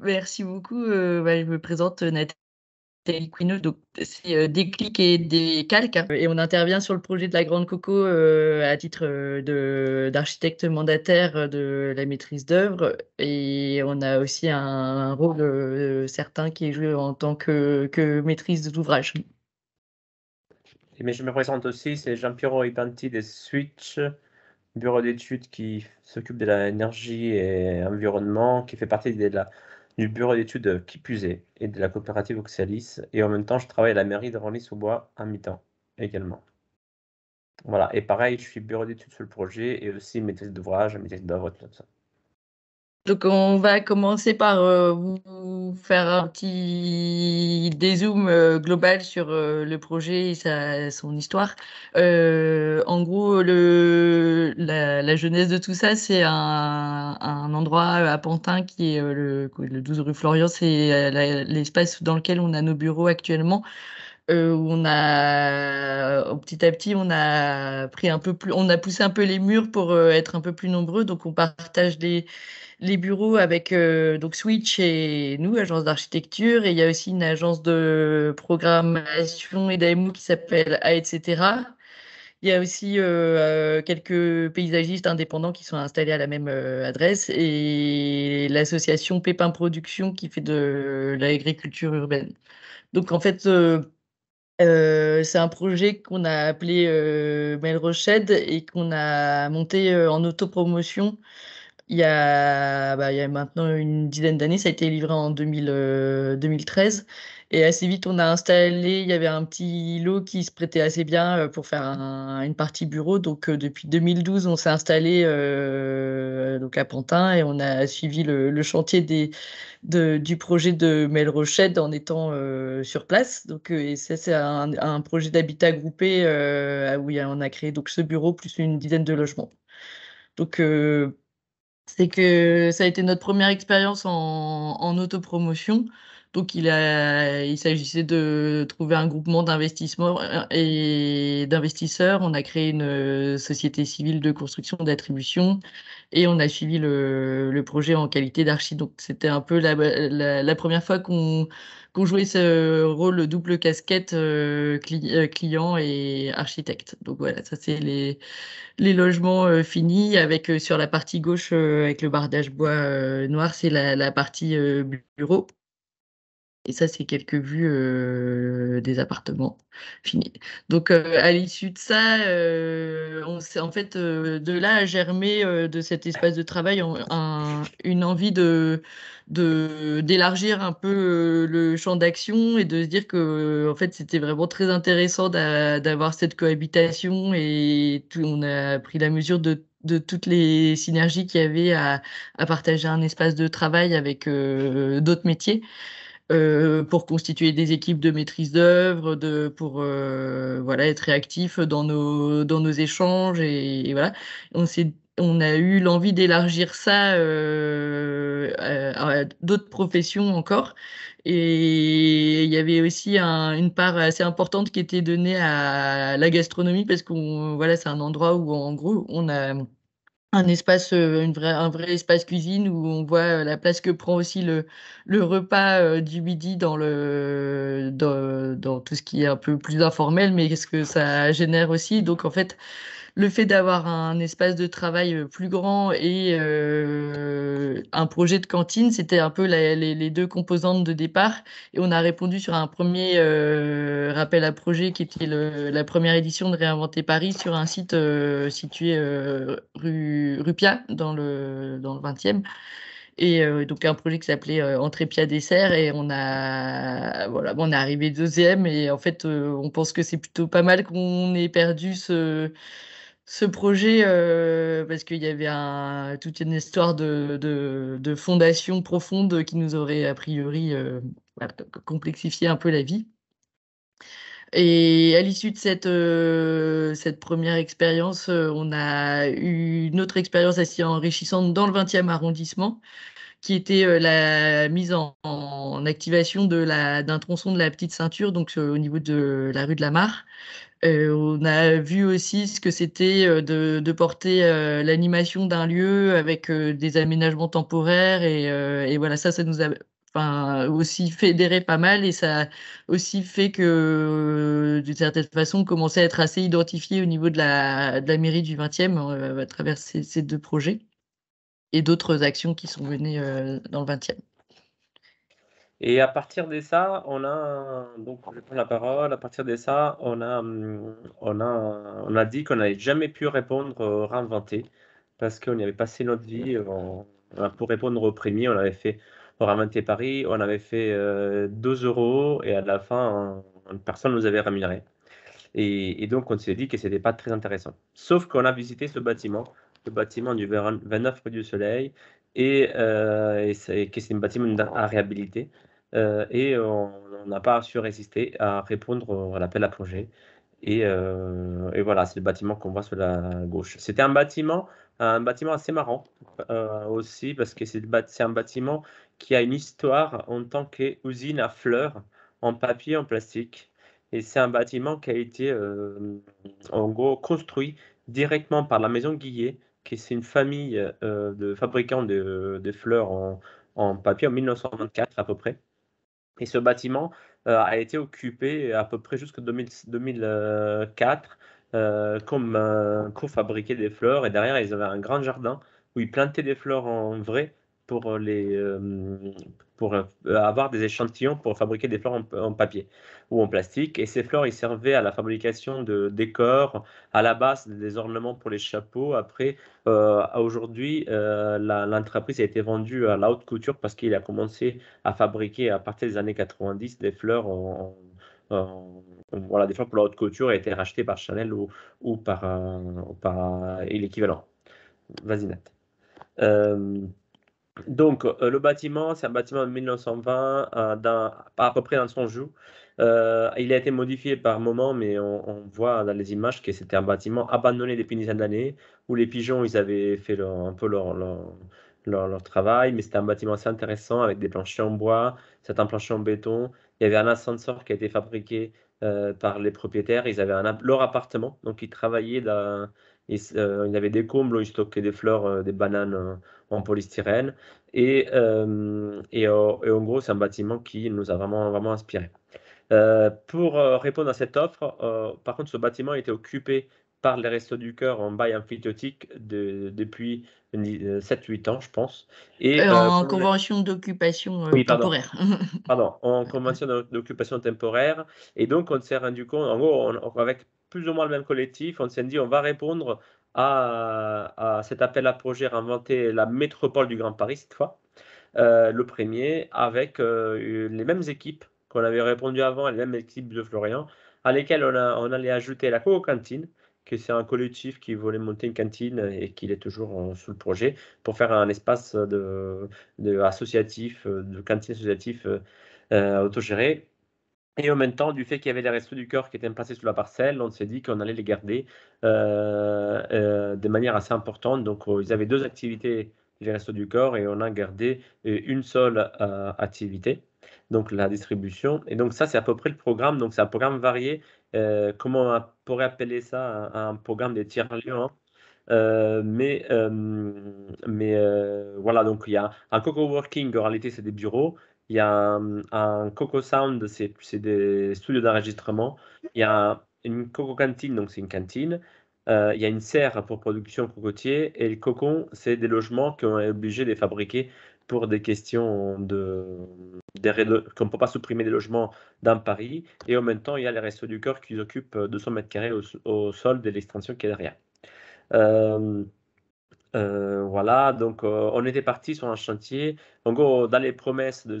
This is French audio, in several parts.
merci beaucoup. Je me présente, Nathalie Quinault, donc c'est, Déclic et Décalque et on intervient sur le projet de la Grande Coco, à titre, d'architecte mandataire, de la maîtrise d'œuvre et on a aussi un rôle, certain qui est joué en tant que maîtrise d'ouvrage. Mais je me présente aussi, c'est Jean-Pierre Ipanti des Switch, bureau d'études qui s'occupe de l'énergie et environnement, qui fait partie du bureau d'études Qui Plus Est et de la coopérative Oxalis. Et en même temps, je travaille à la mairie de Renly-sous-Bois à mi-temps également. Voilà, et pareil, je suis bureau d'études sur le projet et aussi maîtrise d'ouvrage, maîtrise d'œuvre, tout ça. Donc on va commencer par vous faire un petit dézoom global sur le projet et son histoire. En gros, la genèse de tout ça, c'est un endroit à Pantin qui est le 12 rue Florian, c'est l'espace dans lequel on a nos bureaux actuellement. Où on a petit à petit on a pris un peu plus, on a poussé un peu les murs pour être un peu plus nombreux, donc on partage les bureaux avec donc Switch et nous, agence d'architecture, et il y a aussi une agence de programmation et d'AMO qui s'appelle A, etc. Il y a aussi quelques paysagistes indépendants qui sont installés à la même adresse et l'association Pépin Production qui fait de l'agriculture urbaine. Donc en fait, c'est un projet qu'on a appelé Melroshed et qu'on a monté en autopromotion il y a maintenant une dizaine d'années. Ça a été livré en 2013. Et assez vite, on a installé, il y avait un petit lot qui se prêtait assez bien pour faire une partie bureau. Donc, depuis 2012, on s'est installé donc à Pantin et on a suivi le chantier du projet de Melroshed en étant sur place. Donc, et ça, c'est un projet d'habitat groupé où on a créé donc ce bureau plus une dizaine de logements. Donc, c'est que ça a été notre première expérience en autopromotion. Donc, il s'agissait de trouver un groupement d'investissement et d'investisseurs. On a créé une société civile de construction d'attribution et on a suivi le projet en qualité d'archi. Donc, c'était un peu la première fois qu'on jouait ce rôle double casquette client et architecte. Donc, voilà, ça, c'est les logements finis avec sur la partie gauche avec le bardage bois noir, c'est la partie bureau. Et ça, c'est quelques vues des appartements finis. Donc, à l'issue de ça, on s'est en fait de là a germé de cet espace de travail une envie d'élargir un peu le champ d'action et de se dire que en fait, c'était vraiment très intéressant d'avoir cette cohabitation et on a pris la mesure de toutes les synergies qu'il y avait à partager un espace de travail avec d'autres métiers pour constituer des équipes de maîtrise d'œuvre, pour voilà, être réactif dans nos échanges et voilà. On a eu l'envie d'élargir ça à d'autres professions encore. Et il y avait aussi une part assez importante qui était donnée à la gastronomie parce qu'on voilà, c'est un endroit où en gros on a un espace, un vrai espace cuisine où on voit la place que prend aussi le repas du midi dans tout ce qui est un peu plus informel, mais qu'est-ce que ça génère aussi. Donc en fait, le fait d'avoir un espace de travail plus grand et un projet de cantine, c'était un peu les deux composantes de départ. Et on a répondu sur un premier rappel à projet qui était la première édition de Réinventer Paris sur un site situé rue Pia dans le 20e. Et donc un projet qui s'appelait Entrée Pia Dessert et voilà, bon, on est arrivé deuxième et en fait on pense que c'est plutôt pas mal qu'on ait perdu ce projet parce qu'il y avait toute une histoire de fondation profonde qui nous aurait a priori voilà, complexifié un peu la vie. Et à l'issue de cette première expérience, on a eu une autre expérience assez enrichissante dans le 20e arrondissement, qui était la mise en activation d'un tronçon de la petite ceinture, donc au niveau de la rue de la Mare. On a vu aussi ce que c'était de porter l'animation d'un lieu avec des aménagements temporaires et voilà, ça nous a aussi fédéré pas mal et ça a aussi fait que, d'une certaine façon, on commençait à être assez identifié au niveau de la mairie du 20e à travers ces deux projets et d'autres actions qui sont menées dans le 20e. Et à partir de ça, donc je prends la parole. À partir de ça, on a dit qu'on n'avait jamais pu répondre au réinventé parce qu'on y avait passé notre vie. Pour répondre au premier, on avait fait au réinventé Paris, on avait fait 2 euros et à la fin, personne ne nous avait rémunéré. Et donc, on s'est dit que c'était pas très intéressant. Sauf qu'on a visité ce bâtiment, le bâtiment du 29 rue du Soleil, que c'est un bâtiment à réhabiliter. Et on n'a pas su résister à répondre à l'appel à projet. Et voilà, c'est le bâtiment qu'on voit sur la gauche. C'était un bâtiment assez marrant aussi, parce que c'est un bâtiment qui a une histoire en tant qu'usine à fleurs en papier, en plastique. Et c'est un bâtiment qui a été en gros construit directement par la maison Guillet, qui c'est une famille de fabricants de fleurs en papier en 1924 à peu près. Et ce bâtiment a été occupé à peu près jusqu'en 2004 pour fabriquer des fleurs. Et derrière, ils avaient un grand jardin où ils plantaient des fleurs en vrai pour, avoir des échantillons pour fabriquer des fleurs en papier ou en plastique. Et ces fleurs, ils servaient à la fabrication de décors, à la base des ornements pour les chapeaux. Après, aujourd'hui, l'entreprise a été vendue à la haute couture parce qu'il a commencé à fabriquer à partir des années 90 des fleurs voilà, des fleurs pour la haute couture et été rachetées par Chanel ou par l'équivalent. Vas-y, Nat. Donc, le bâtiment, c'est un bâtiment de 1920, à peu près dans son jour. Il a été modifié par moment, mais on voit dans les images que c'était un bâtiment abandonné depuis une dizaine d'années, où les pigeons, ils avaient fait un peu leur travail, mais c'était un bâtiment assez intéressant avec des planchers en bois, certains planchers en béton. Il y avait un ascenseur qui a été fabriqué par les propriétaires. Ils avaient leur appartement, donc ils travaillaient il y avait des combles où ils stockaient des fleurs, des bananes en polystyrène. Et en gros, c'est un bâtiment qui nous a vraiment, vraiment inspiré. Pour répondre à cette offre, par contre, ce bâtiment a été occupé par les Restos du Cœur en bail amphithéotique depuis 7-8 ans, je pense. Et En convention d'occupation oui, pardon. temporaire. Pardon, en convention d'occupation temporaire. Et donc, on s'est rendu compte, en gros, avec plus ou moins le même collectif, on s'est dit, on va répondre à cet appel à projet, réinventer la métropole du Grand Paris cette fois, le premier, avec les mêmes équipes qu'on avait répondu avant, les mêmes équipes de Florian, à lesquelles on allait ajouter la Coco-Cantine, que c'est un collectif qui voulait monter une cantine et qui est toujours sous le projet, pour faire un espace associatif, de cantine associatif autogéré. Et en même temps, du fait qu'il y avait les Restos du Cœur qui étaient placés sur la parcelle, on s'est dit qu'on allait les garder de manière assez importante. Donc, ils avaient 2 activités, les Restos du Cœur, et on a gardé une seule activité, donc la distribution. Et donc, ça, c'est à peu près le programme. Donc, c'est un programme varié. Comment on pourrait appeler ça un programme des tiers-lieux, hein. Voilà, donc il y a un Coco Working, en réalité, c'est des bureaux. Il y a un Coco Sound, c'est des studios d'enregistrement. Il y a une Coco Cantine, donc c'est une cantine. Il y a une serre pour production cocotier. Et le cocon, c'est des logements qu'on est obligé de fabriquer pour des questions qu'on ne peut pas supprimer des logements dans Paris. Et en même temps, il y a les Restos du Cœur qui occupent 200 mètres carrés au sol de l'extension qui est derrière. Euh, voilà, donc on était parti sur un chantier. En gros, dans les promesses de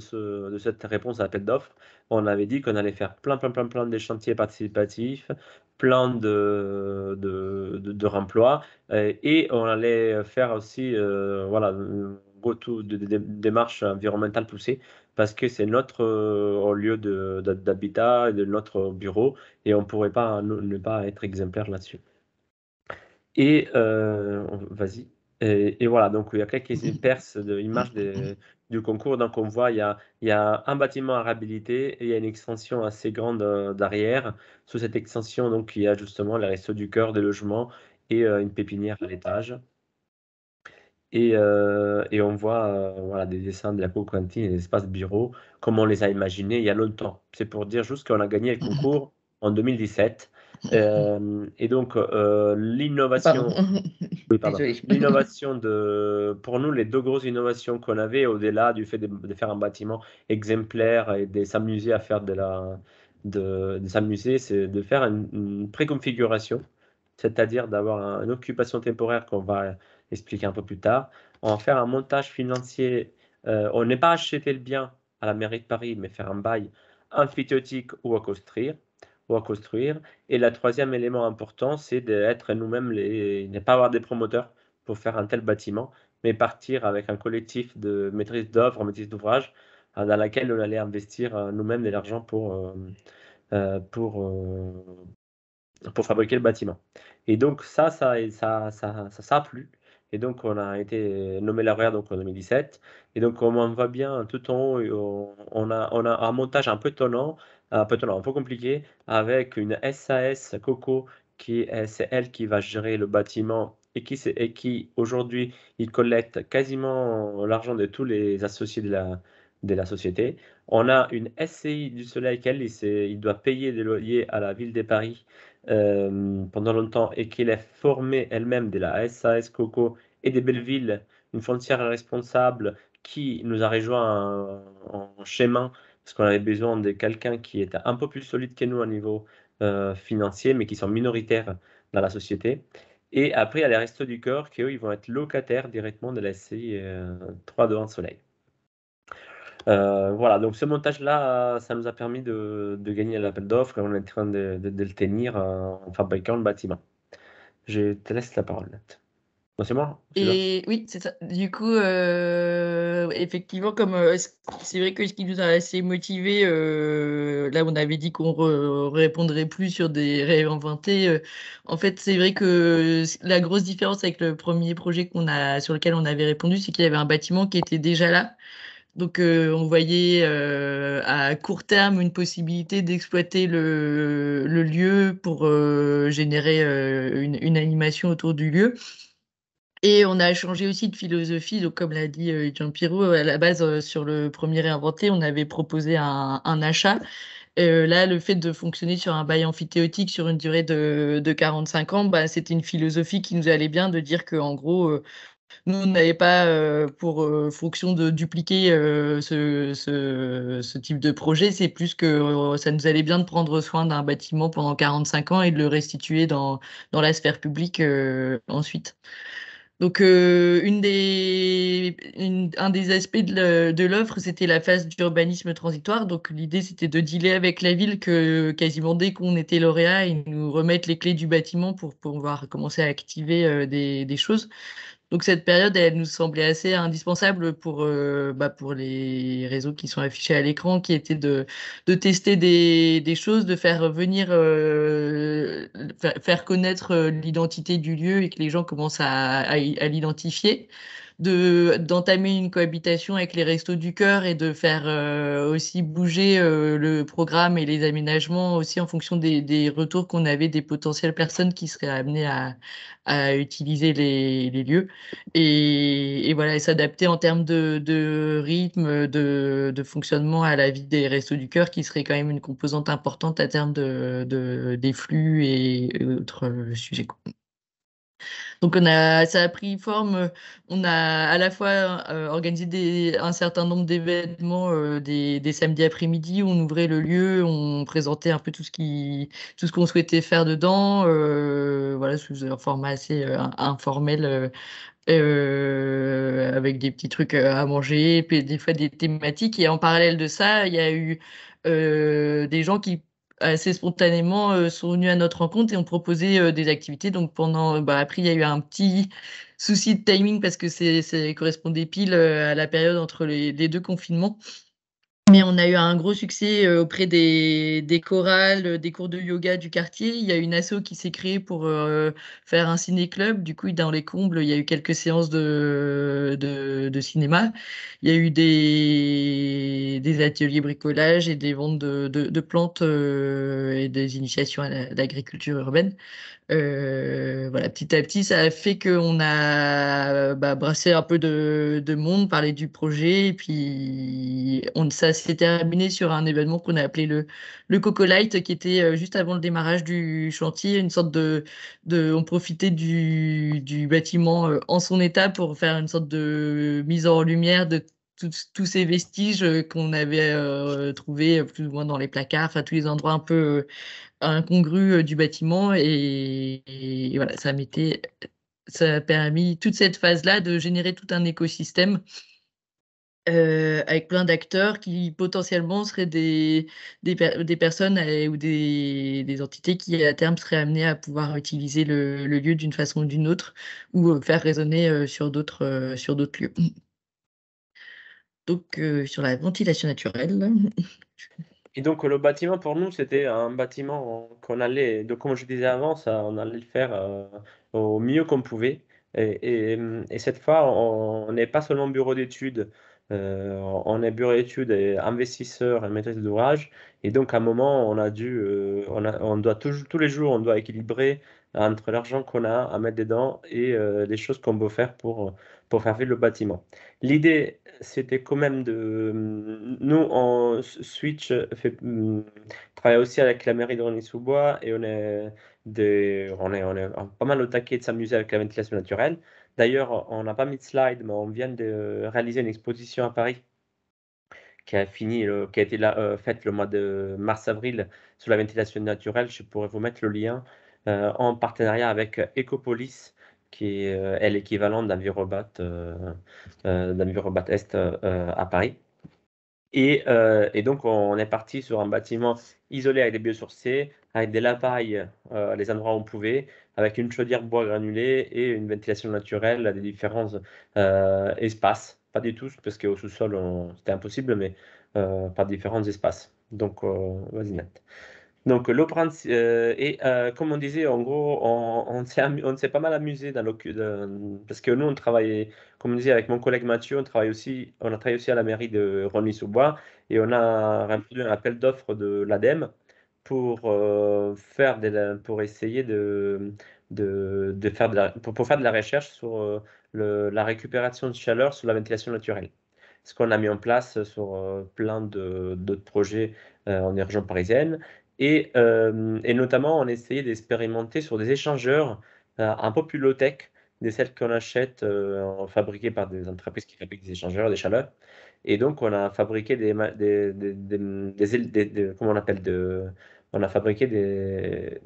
cette réponse à l'appel d'offres, on avait dit qu'on allait faire plein de chantiers participatifs, plein de remplois, et on allait faire aussi, voilà, des démarches environnementales poussées, parce que c'est notre lieu d'habitat et de notre bureau, et on ne pourrait pas ne pas être exemplaire là-dessus. Et vas-y. Et voilà, donc il y a quelques perces d'images du concours. Donc on voit, il y a un bâtiment à réhabiliter et il y a une extension assez grande derrière. Sous cette extension, donc, il y a justement les Restos du Cœur, des logements et une pépinière à l'étage. Et on voit voilà, des dessins de la co-cantine et des espaces bureaux comme on les a imaginés il y a longtemps. C'est pour dire juste qu'on a gagné le concours en 2017. Et donc, Pardon. l'innovation, oui, pardon, Désolée. l'innovation pour nous, les deux grosses innovations qu'on avait, au-delà du fait de faire un bâtiment exemplaire et de s'amuser à faire de s'amuser, c'est de faire une préconfiguration, c'est-à-dire d'avoir une occupation temporaire qu'on va expliquer un peu plus tard. On va faire un montage financier. On n'est pas acheter le bien à la mairie de Paris, mais faire un bail amphithéotique ou à construire. Et le troisième élément important, c'est d'être nous-mêmes ne pas avoir des promoteurs pour faire un tel bâtiment, mais partir avec un collectif de maîtrise d'œuvre, maîtrise d'ouvrage, dans laquelle on allait investir nous-mêmes de l'argent euh, pour, euh, pour fabriquer le bâtiment. Et donc ça a plu. Et donc on a été nommé lauréat donc en 2017. Et donc comme on voit bien tout en haut, on a un montage un peu compliqué, avec une SAS Coco c'est elle qui va gérer le bâtiment et qui aujourd'hui il collecte quasiment l'argent de tous les associés de la société. On a une SCI du Soleil il doit payer des loyers à la ville de Paris pendant longtemps, et qu'elle est formée elle-même de la SAS Coco et des Belleville, une foncière responsable qui nous a rejoint en chemin parce qu'on avait besoin de quelqu'un qui était un peu plus solide que nous au niveau financier, mais qui sont minoritaires dans la société. Et après, il y a les Restos du Cœur qui, eux, ils vont être locataires directement de la SCI 3 de Soleil. Voilà, donc ce montage-là, ça nous a permis de gagner l'appel d'offres, et on est en train de le tenir en fabriquant le bâtiment. Je te laisse la parole, Nat. Non, c'est moi, c'est ça? Et oui, c'est ça. Du coup, effectivement, comme c'est vrai que ce qui nous a assez motivés, là, on avait dit qu'on répondrait plus sur des rêves inventés. En fait, c'est vrai que la grosse différence avec le premier projet sur lequel on avait répondu, c'est qu'il y avait un bâtiment qui était déjà là. Donc, on voyait à court terme une possibilité d'exploiter le lieu pour générer une animation autour du lieu. Et on a changé aussi de philosophie. Donc, comme l'a dit Jean Pirou, à la base, sur le premier réinventé, on avait proposé un achat. Là, le fait de fonctionner sur un bail amphithéotique sur une durée de 45 ans, bah, c'était une philosophie qui nous allait bien, de dire qu'en gros, nous, on n'avait pas pour fonction de dupliquer ce type de projet. C'est plus que ça nous allait bien de prendre soin d'un bâtiment pendant 45 ans et de le restituer dans la sphère publique ensuite. Donc, un des aspects de l'œuvre, c'était la phase d'urbanisme transitoire. Donc, l'idée, c'était de dealer avec la ville que quasiment dès qu'on était lauréat, ils nous remettent les clés du bâtiment pour pouvoir commencer à activer des choses. Donc cette période, elle nous semblait assez indispensable pour les réseaux qui sont affichés à l'écran, qui étaient de tester des choses, de faire venir, faire connaître l'identité du lieu et que les gens commencent à l'identifier, d'entamer une cohabitation avec les Restos du Cœur et de faire aussi bouger le programme et les aménagements aussi en fonction des retours qu'on avait des potentielles personnes qui seraient amenées à utiliser les lieux. Et voilà, et s'adapter en termes de rythme, de fonctionnement à la vie des Restos du Cœur, qui serait quand même une composante importante à terme des flux et autres sujets. Donc ça a pris forme. On a à la fois organisé un certain nombre d'événements des samedis après-midi où on ouvrait le lieu, on présentait un peu tout ce qu'on souhaitait faire dedans, voilà, sous un format assez informel, avec des petits trucs à manger, puis des fois des thématiques. Et en parallèle de ça, il y a eu des gens qui assez spontanément sont venus à notre rencontre et ont proposé des activités. Donc après, il y a eu un petit souci de timing parce que ça correspondait pile à la période entre les deux confinements. Mais on a eu un gros succès auprès des chorales, des cours de yoga du quartier. Il y a une asso qui s'est créée pour faire un ciné-club. Du coup, dans les combles, il y a eu quelques séances de cinéma. Il y a eu des ateliers bricolage et des ventes de plantes et des initiations à l'agriculture urbaine. Voilà, petit à petit, ça a fait qu'on a brassé un peu de monde, parlé du projet, et puis ça s'est terminé sur un événement qu'on a appelé le Coco Light, qui était juste avant le démarrage du chantier, une sorte on profitait du bâtiment en son état pour faire une sorte de mise en lumière de tous ces vestiges qu'on avait trouvés plus ou moins dans les placards, enfin tous les endroits un peu incongru du bâtiment et voilà, ça a permis toute cette phase-là de générer tout un écosystème avec plein d'acteurs qui potentiellement seraient des personnes ou des entités qui à terme seraient amenées à pouvoir utiliser le lieu d'une façon ou d'une autre ou faire résonner sur d'autres lieux. Donc sur la ventilation naturelle. Et donc, le bâtiment, pour nous, c'était un bâtiment qu'on allait, donc, comme je disais avant, on allait le faire au mieux qu'on pouvait. Et cette fois, on n'est pas seulement bureau d'études, on est bureau d'études et investisseur et maîtrise d'ouvrage. Et donc, à un moment, on doit tous les jours, on doit équilibrer entre l'argent qu'on a à mettre dedans et les choses qu'on veut faire pour faire vivre le bâtiment. L'idée, c'était quand même Nous, on Switch travaille aussi avec la mairie de Rosny-sous-Bois et on est pas mal au taquet de s'amuser avec la ventilation naturelle. D'ailleurs, on n'a pas mis de slide, mais on vient de réaliser une exposition à Paris qui a été faite le mois de mars-avril sur la ventilation naturelle. Je pourrais vous mettre le lien en partenariat avec Ecopolis, qui est l'équivalent d'Envirobat Est à Paris. Et donc, on est parti sur un bâtiment isolé avec des biosourcés, avec des lapailles les endroits où on pouvait, avec une chaudière bois granulé et une ventilation naturelle à des différents espaces. Pas du tout, parce qu'au sous-sol, c'était impossible, mais par différents espaces. Donc, vas-y, Nat. Donc, comme on disait, en gros, on s'est pas mal amusé parce que nous, on travaillait, comme on disait, avec mon collègue Mathieu, on a travaillé aussi à la mairie de Rosny-sous-Bois et on a répondu à un appel d'offres de l'ADEME pour essayer pour faire de la recherche sur la récupération de chaleur sur la ventilation naturelle. Ce qu'on a mis en place sur plein d'autres projets en région parisienne. Et notamment, on essayait d'expérimenter sur des échangeurs un peu plus low-tech, des celles qu'on achète fabriquées par des entreprises qui fabriquent des échangeurs, des chaleurs. Et donc, on a fabriqué comment on appelle, on a fabriqué des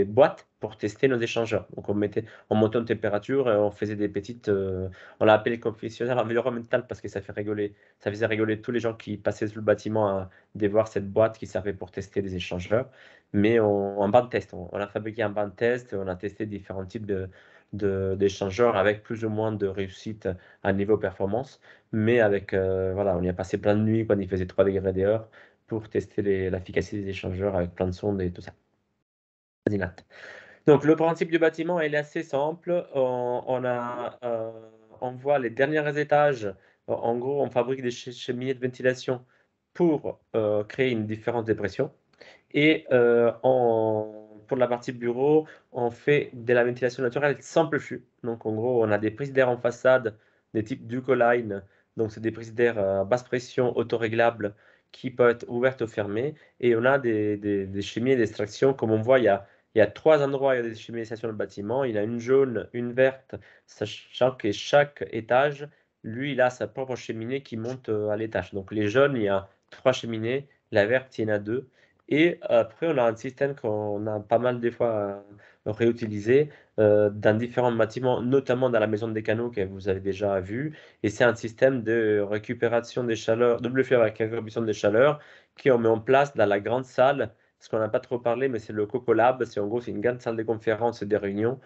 boîtes pour tester nos échangeurs. Donc, on montait en température et on faisait on l'a appelé confessionnal environnemental parce que ça faisait rigoler tous les gens qui passaient sur le bâtiment de voir cette boîte qui servait pour tester les échangeurs, mais en banc de test. On a fabriqué un banc de test, on a testé différents types d'échangeurs avec plus ou moins de réussite à niveau performance, mais voilà, on y a passé plein de nuits quand il faisait 3 degrés dehors pour tester l'efficacité des échangeurs avec plein de sondes et tout ça. Vas-y, Nat. Donc, le principe du bâtiment est assez simple. On voit les derniers étages. En gros, on fabrique des cheminées de ventilation pour créer une différence de pression. Et pour la partie bureau, on fait de la ventilation naturelle simple flux. Donc, en gros, on a des prises d'air en façade, des types Ducoline. Donc, c'est des prises d'air à basse pression autoréglables qui peuvent être ouvertes ou fermées. Et on a des cheminées d'extraction. Comme on voit, il y a 3 endroits, il y a des cheminées d'extraction dans le bâtiment. Il y a une jaune, une verte, sachant que chaque étage, lui, il a sa propre cheminée qui monte à l'étage. Donc, les jaunes, il y a 3 cheminées. La verte, il y en a 2. Et après, on a un système qu'on a pas mal des fois réutilisé dans différents bâtiments, notamment dans la maison des canaux que vous avez déjà vu. Et c'est un système de récupération des chaleurs, double flux avec récupération des chaleurs, qu'on met en place dans la grande salle. Ce qu'on n'a pas trop parlé, mais c'est le Coco Lab. C'est en gros, c'est une grande salle de conférences et de réunions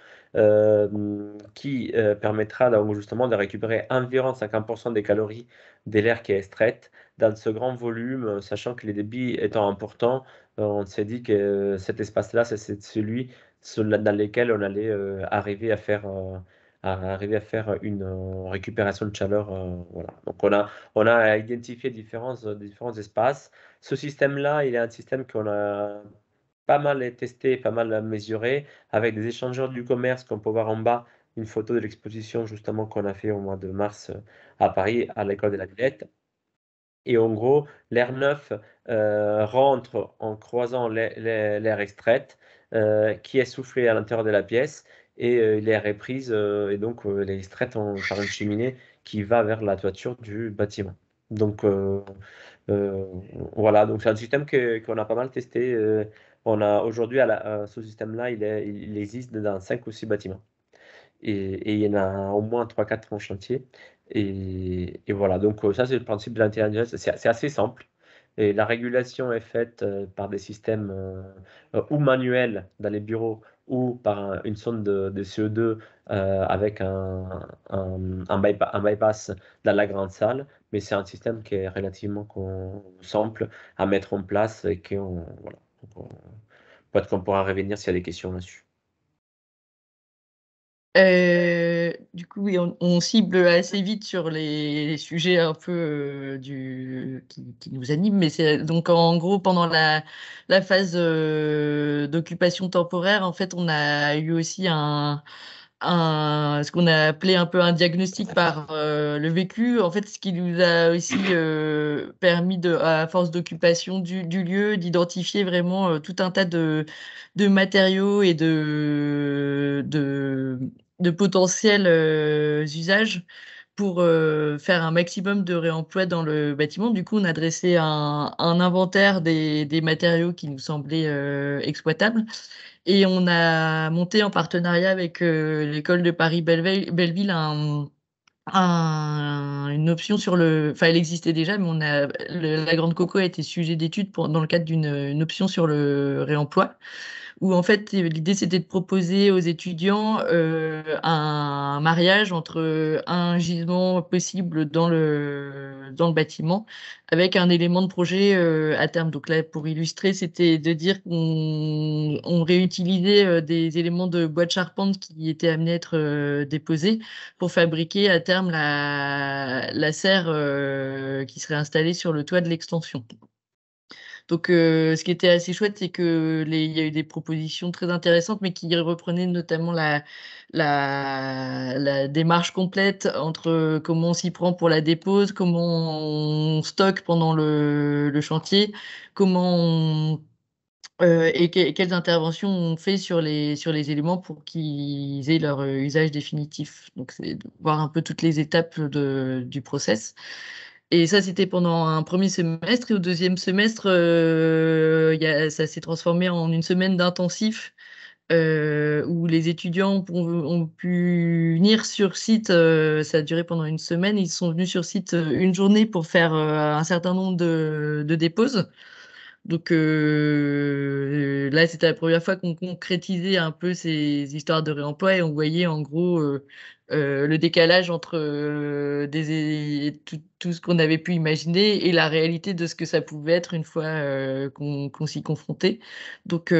qui permettra donc, justement de récupérer environ 50% des calories de l'air qui est extraite dans ce grand volume, sachant que les débits étant importants, on s'est dit que cet espace-là, c'est celui dans lequel on allait arriver à faire une récupération de chaleur. Voilà. Donc on a identifié différents espaces. Ce système-là, il est un système qu'on a pas mal testé, pas mal mesuré, avec des échangeurs du commerce qu'on peut voir en bas, une photo de l'exposition justement qu'on a fait au mois de mars à Paris, à l'école de la Villette. Et en gros, l'air neuf rentre en croisant l'air extraite qui est soufflé à l'intérieur de la pièce et l'air est prise et donc elle est extraite par une cheminée qui va vers la toiture du bâtiment. Donc euh, voilà, donc c'est un système qu'on a pas mal testé. On a aujourd'hui ce système-là, il existe dans 5 ou 6 bâtiments. Et il y en a au moins trois quatre en chantier. Et voilà, donc ça c'est le principe de l'intelligence, c'est assez simple. Et la régulation est faite par des systèmes ou manuels dans les bureaux ou par une sonde de CO2 avec un bypass dans la grande salle. Mais c'est un système qui est relativement simple à mettre en place et voilà. Peut-être qu'on pourra revenir s'il y a des questions là-dessus. Du coup, oui, on cible assez vite sur les sujets un peu qui nous animent, mais c'est donc en gros pendant la phase d'occupation temporaire, en fait, on a eu aussi ce qu'on a appelé un peu un diagnostic par le vécu, en fait, ce qui nous a aussi permis à force d'occupation du lieu, d'identifier vraiment tout un tas de matériaux et de potentiels usages pour faire un maximum de réemploi dans le bâtiment. Du coup, on a dressé un inventaire des matériaux qui nous semblaient exploitables. Et on a monté en partenariat avec l'école de Paris Belleville une option sur enfin, elle existait déjà, mais la Grande Coco a été sujet d'étude dans le cadre d'une une option sur le réemploi où en fait l'idée c'était de proposer aux étudiants un mariage entre un gisement possible dans le bâtiment avec un élément de projet à terme. Donc là, pour illustrer, c'était de dire qu'on réutilisait des éléments de bois de charpente qui étaient amenés à être déposés pour fabriquer à terme la serre qui serait installée sur le toit de l'extension. Donc, ce qui était assez chouette, c'est que il y a eu des propositions très intéressantes, mais qui reprenaient notamment la démarche complète entre comment on s'y prend pour la dépose, comment on stocke pendant le chantier, comment quelles interventions on fait sur les éléments pour qu'ils aient leur usage définitif. Donc, c'est de voir un peu toutes les étapes du process. Et ça, c'était pendant un premier semestre. Et au deuxième semestre, ça s'est transformé en une semaine d'intensif où les étudiants ont pu venir sur site. Ça a duré pendant une semaine. Ils sont venus sur site une journée pour faire un certain nombre de déposes. Donc là, c'était la première fois qu'on concrétisait un peu ces histoires de réemploi et on voyait en gros le décalage entre tout ce qu'on avait pu imaginer et la réalité de ce que ça pouvait être une fois qu'on s'y confrontait. Donc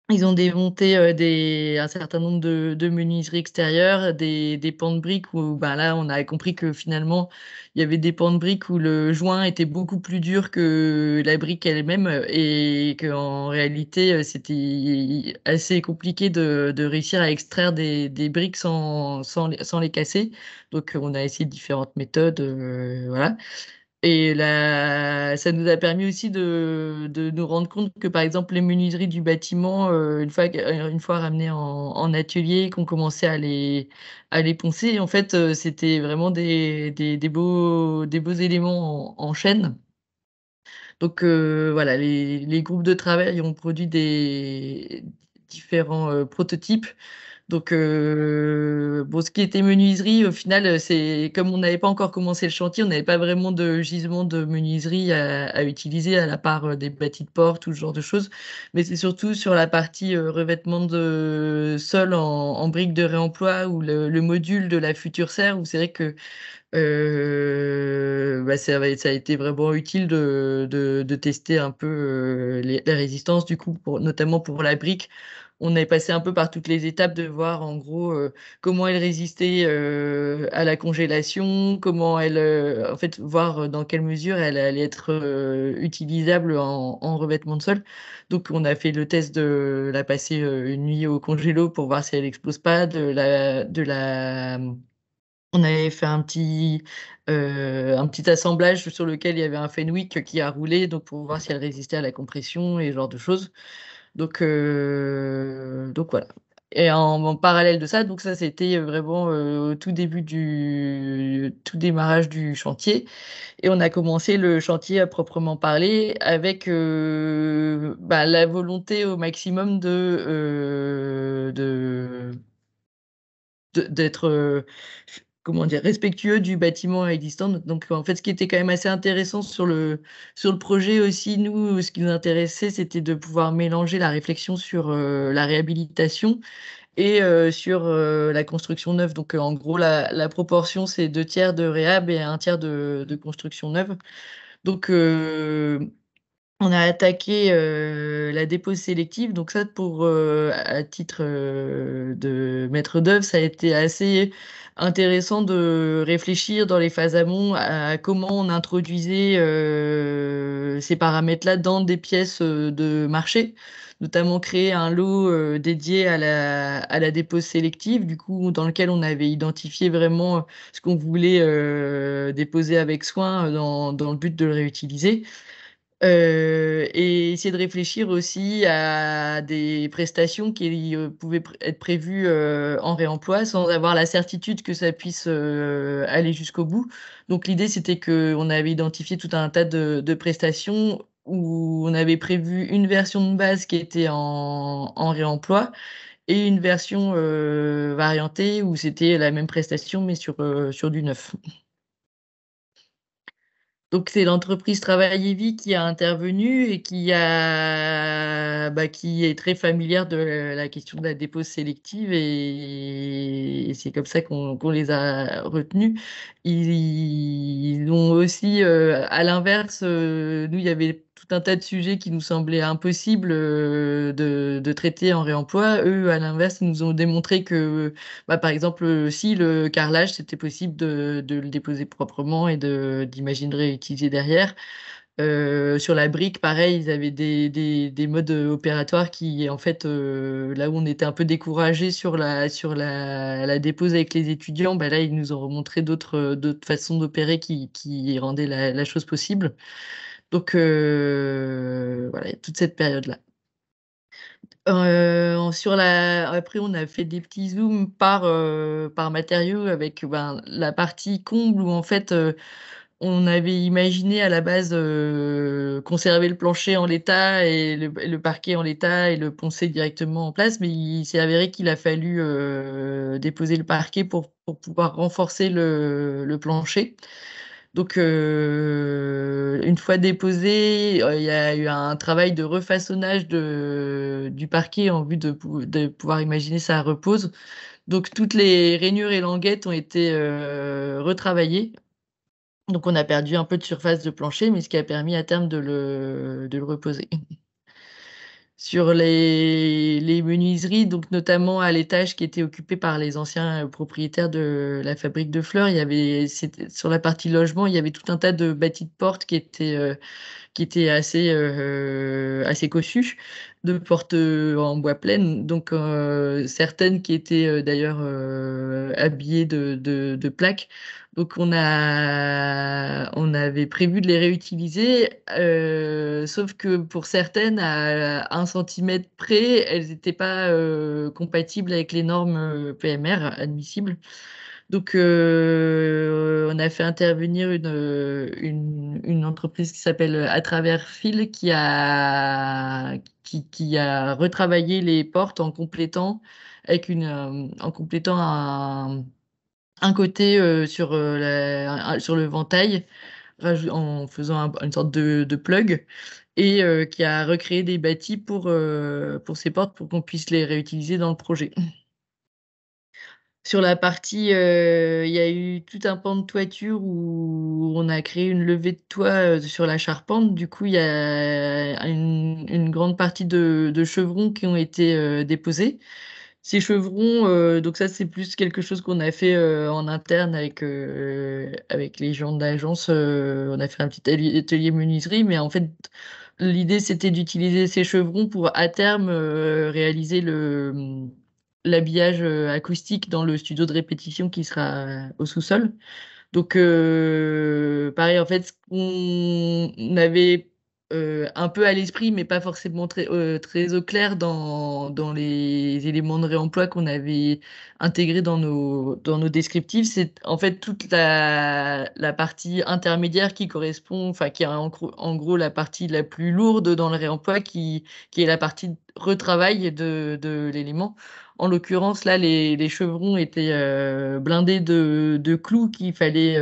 ils ont démonté un certain nombre de menuiseries extérieures, des pans de briques où ben là on a compris que finalement il y avait des pans de briques où le joint était beaucoup plus dur que la brique elle-même et qu'en réalité c'était assez compliqué de réussir à extraire des briques sans les casser. Donc on a essayé différentes méthodes, voilà. Et là, ça nous a permis aussi de nous rendre compte que, par exemple, les menuiseries du bâtiment, une fois ramenées en atelier, qu'on commençait à les poncer, en fait, c'était vraiment des beaux éléments en chaîne. Donc, voilà, les groupes de travail ont produit des différents prototypes donc, bon, ce qui était menuiserie, au final, c'est comme on n'avait pas encore commencé le chantier, on n'avait pas vraiment de gisement de menuiserie à utiliser, à la part des bâtis de porte, tout ce genre de choses. Mais c'est surtout sur la partie revêtement de sol en briques de réemploi ou le module de la future serre, où c'est vrai que bah, ça a été vraiment utile de tester un peu les résistances, du coup, notamment pour la brique on est passé un peu par toutes les étapes de voir en gros comment elle résistait à la congélation, comment elle, en fait, voir dans quelle mesure elle allait être utilisable en revêtement de sol. Donc, on a fait le test de la passer une nuit au congélo pour voir si elle explose pas, on avait fait un petit assemblage sur lequel il y avait un Fenwick qui a roulé, donc pour voir si elle résistait à la compression et ce genre de choses. Donc voilà. Et en parallèle de ça, donc ça c'était vraiment au tout début tout démarrage du chantier. Et on a commencé le chantier à proprement parler avec la volonté au maximum d'être comment dire, respectueux du bâtiment existant. Donc, en fait, ce qui était quand même assez intéressant sur le projet aussi, nous, ce qui nous intéressait, c'était de pouvoir mélanger la réflexion sur la réhabilitation et sur la construction neuve. Donc, en gros, la proportion, c'est 2 tiers de réhab et 1 tiers de construction neuve. Donc, on a attaqué la dépose sélective. Donc ça, pour à titre de maître d'œuvre, ça a été assez intéressant de réfléchir dans les phases amont à comment on introduisait ces paramètres-là dans des pièces de marché, notamment créer un lot dédié à la dépose sélective, du coup, dans lequel on avait identifié vraiment ce qu'on voulait déposer avec soin dans le but de le réutiliser. Et essayer de réfléchir aussi à des prestations qui pouvaient être prévues en réemploi sans avoir la certitude que ça puisse aller jusqu'au bout. Donc l'idée, c'était qu'on avait identifié tout un tas de prestations où on avait prévu une version de base qui était en réemploi et une version variantée où c'était la même prestation mais sur du neuf. Donc c'est l'entreprise Travail et Vie qui a intervenu et qui est très familière de la question de la dépose sélective et c'est comme ça qu'on les a retenus. Ils ont aussi, à l'inverse, nous il y avait tout un tas de sujets qui nous semblaient impossibles de traiter en réemploi. Eux, à l'inverse, ils nous ont démontré que par exemple, si le carrelage, c'était possible de le déposer proprement et d'imaginer de réutiliser derrière. Sur la brique, pareil, ils avaient des modes opératoires qui, en fait, là où on était un peu découragé sur la dépose avec les étudiants, là, ils nous ont montré d'autres façons d'opérer qui rendaient la chose possible. Donc, voilà, il y a toute cette période-là. Après, on a fait des petits zooms par matériau avec la partie comble où en fait on avait imaginé à la base conserver le plancher en l'état et le parquet en l'état et le poncer directement en place, mais il s'est avéré qu'il a fallu déposer le parquet pour pouvoir renforcer le plancher. Donc, une fois déposé, il y a eu un travail de refaçonnage du parquet en vue de pouvoir imaginer sa repose. Donc, toutes les rainures et languettes ont été retravaillées. Donc, on a perdu un peu de surface de plancher, mais ce qui a permis à terme de le reposer. Sur les menuiseries, donc notamment à l'étage qui était occupé par les anciens propriétaires de la fabrique de fleurs, sur la partie logement, il y avait tout un tas de bâtis de portes qui étaient assez cossues, de portes en bois pleine, donc certaines qui étaient d'ailleurs habillées de plaques. Donc on avait prévu de les réutiliser, sauf que pour certaines, à 1 centimètre près, elles n'étaient pas compatibles avec les normes PMR admissibles. Donc, on a fait intervenir une entreprise qui s'appelle À travers Fil qui a retravaillé les portes en complétant en complétant un côté sur le ventail, en faisant une sorte de plug et qui a recréé des bâtis pour ces portes pour qu'on puisse les réutiliser dans le projet. Sur la partie, il y a eu tout un pan de toiture où on a créé une levée de toit sur la charpente. Du coup, il y a une grande partie de chevrons qui ont été déposés. Ces chevrons, donc ça, c'est plus quelque chose qu'on a fait en interne avec les gens de l'agence. On a fait un petit atelier menuiserie, mais en fait, l'idée, c'était d'utiliser ces chevrons pour, à terme, réaliser l'habillage acoustique dans le studio de répétition qui sera au sous-sol. Donc, pareil, en fait, ce qu'on avait un peu à l'esprit, mais pas forcément très au clair dans les éléments de réemploi qu'on avait intégrés dans nos descriptifs, c'est en fait toute la partie intermédiaire qui correspond, enfin, qui est en gros la partie la plus lourde dans le réemploi, qui est la partie retravail de l'élément. En l'occurrence, là, les chevrons étaient blindés de clous qu'il fallait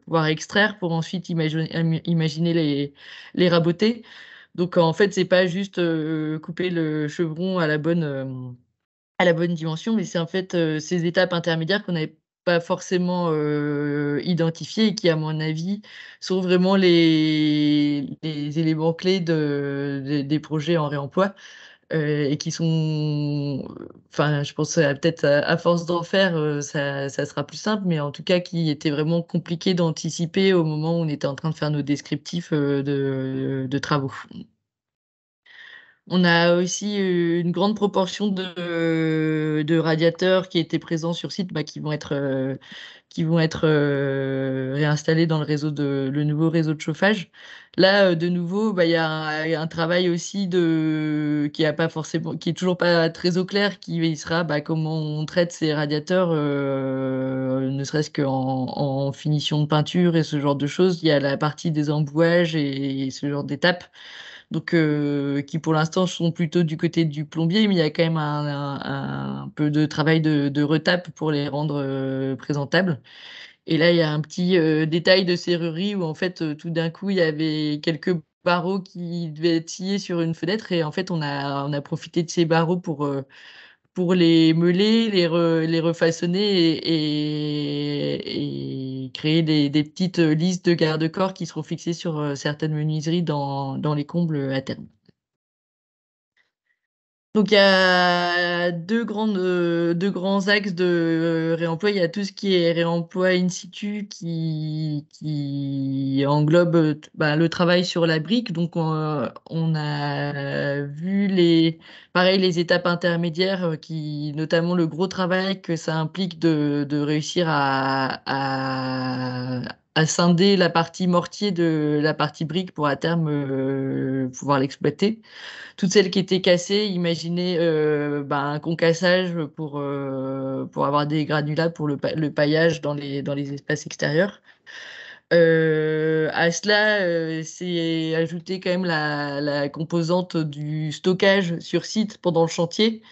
pouvoir extraire pour ensuite imaginer les raboter. Donc, en fait, c'est pas juste couper le chevron à la bonne dimension, mais c'est en fait ces étapes intermédiaires qu'on n'avait pas forcément identifiées et qui, à mon avis, sont vraiment les éléments clés des projets en réemploi et qui sont, enfin, je pense peut-être à force d'en faire, ça sera plus simple, mais en tout cas qui était vraiment compliqué d'anticiper au moment où on était en train de faire nos descriptifs de travaux. On a aussi une grande proportion de radiateurs qui étaient présents sur site, bah, qui vont être réinstallés dans le nouveau réseau de chauffage. Là, de nouveau, bah, il y a un travail aussi qui est toujours pas très au clair, qui sera bah, comment on traite ces radiateurs, ne serait-ce qu'en finition de peinture et ce genre de choses. Il y a la partie des embouages et ce genre d'étapes donc qui pour l'instant sont plutôt du côté du plombier, mais il y a quand même un peu de travail de retape pour les rendre présentables. Et là, il y a un petit détail de serrurerie où en fait, tout d'un coup, il y avait quelques barreaux qui devaient être sciés sur une fenêtre et en fait, on a profité de ces barreaux pour les meuler, les refaçonner et créer des petites listes de garde-corps qui seront fixées sur certaines menuiseries dans les combles à terme. Donc il y a deux grands axes de réemploi. Il y a tout ce qui est réemploi in situ qui englobe bah, le travail sur la brique. Donc on a vu pareil, les étapes intermédiaires, notamment le gros travail que ça implique de réussir à scinder la partie mortier de la partie brique pour à terme pouvoir l'exploiter. Toutes celles qui étaient cassées, imaginez bah, un concassage pour avoir des granulats pour le paillage dans les espaces extérieurs. À cela, c'est ajouter quand même la composante du stockage sur site pendant le chantier,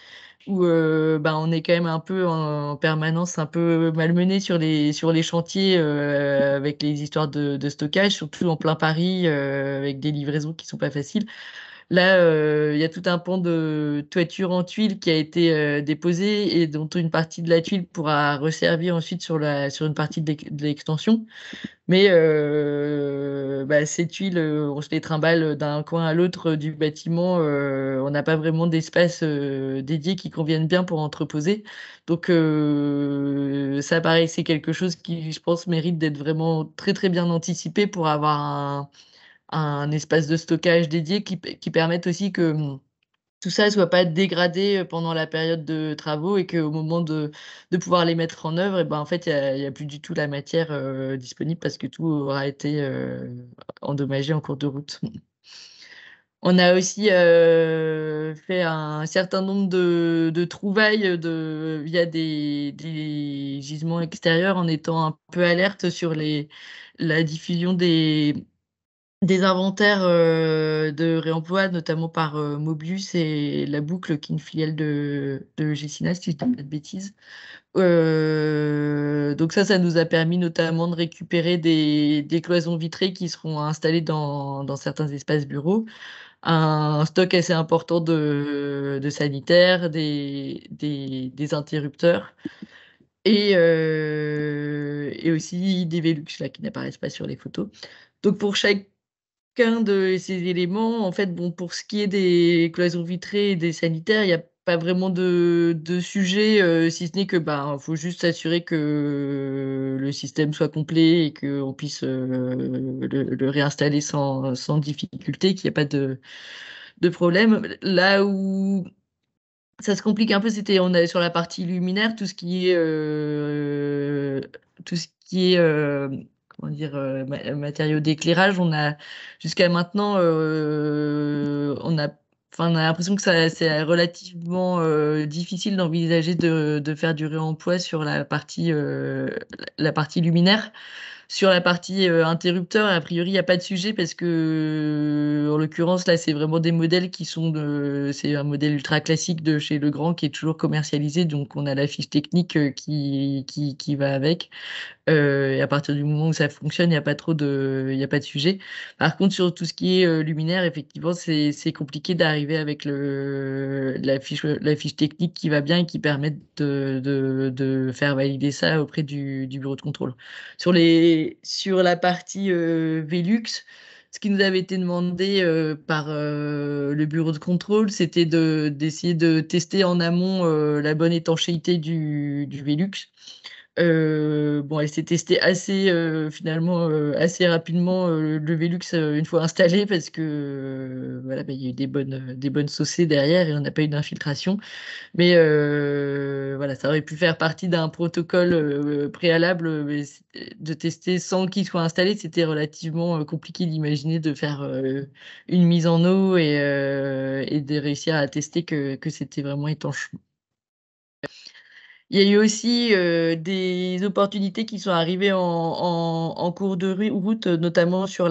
où bah, on est quand même un peu en permanence un peu malmené sur les chantiers avec les histoires de stockage, surtout en plein Paris, avec des livraisons qui sont pas faciles. Là, il y a tout un pan de toiture en tuile qui a été déposé et dont une partie de la tuile pourra resservir ensuite sur une partie de l'extension. Mais bah, ces tuiles, on se les trimballe d'un coin à l'autre du bâtiment. On n'a pas vraiment d'espace dédié qui convienne bien pour entreposer. Donc ça, pareil, c'est quelque chose qui, je pense, mérite d'être vraiment très très bien anticipé pour avoir un espace de stockage dédié qui permette aussi que tout ça ne soit pas dégradé pendant la période de travaux et qu'au moment de pouvoir les mettre en œuvre, et ben, en fait, il y a plus du tout la matière disponible parce que tout aura été endommagé en cours de route. On a aussi fait un certain nombre de trouvailles via des gisements extérieurs en étant un peu alerte sur la diffusion des inventaires de réemploi, notamment par Mobius et La Boucle, qui est une filiale de Gecina, si je dis pas de bêtises. Donc ça nous a permis notamment de récupérer des cloisons vitrées qui seront installées dans certains espaces bureaux, un stock assez important de sanitaires, des interrupteurs. et aussi des Velux là, qui n'apparaissent pas sur les photos. Donc pour chacun de ces éléments, en fait, bon, pour ce qui est des cloisons vitrées et des sanitaires, il n'y a pas vraiment de sujet, si ce n'est que, ben, faut juste s'assurer que le système soit complet et qu'on puisse le réinstaller sans difficulté, qu'il n'y a pas de problème. Là où ça se complique un peu, c'était on est sur la partie luminaire, tout ce qui est comment dire, matériaux d'éclairage. On a jusqu'à maintenant, enfin, on a l'impression que c'est relativement difficile d'envisager de faire du réemploi sur la partie luminaire. Sur la partie interrupteur, a priori, il n'y a pas de sujet parce que, en l'occurrence, là, c'est vraiment des modèles c'est un modèle ultra classique de chez Legrand qui est toujours commercialisé. Donc, on a la fiche technique qui va avec. Et à partir du moment où ça fonctionne, il y a pas de sujet. Par contre, sur tout ce qui est luminaire, effectivement, c'est compliqué d'arriver avec la fiche technique qui va bien et qui permet de faire valider ça auprès du bureau de contrôle. Sur la partie Velux, ce qui nous avait été demandé par le bureau de contrôle, c'était d'essayer de tester en amont la bonne étanchéité du Velux. Bon, elle s'est testée finalement assez rapidement le Velux une fois installé parce que voilà, bah, il y a eu des bonnes saucées derrière et on n'a pas eu d'infiltration. Mais voilà, ça aurait pu faire partie d'un protocole préalable, de tester sans qu'il soit installé. C'était relativement compliqué d'imaginer de faire une mise en eau et de réussir à tester que c'était vraiment étanche. Il y a eu aussi des opportunités qui sont arrivées en cours de route, notamment sur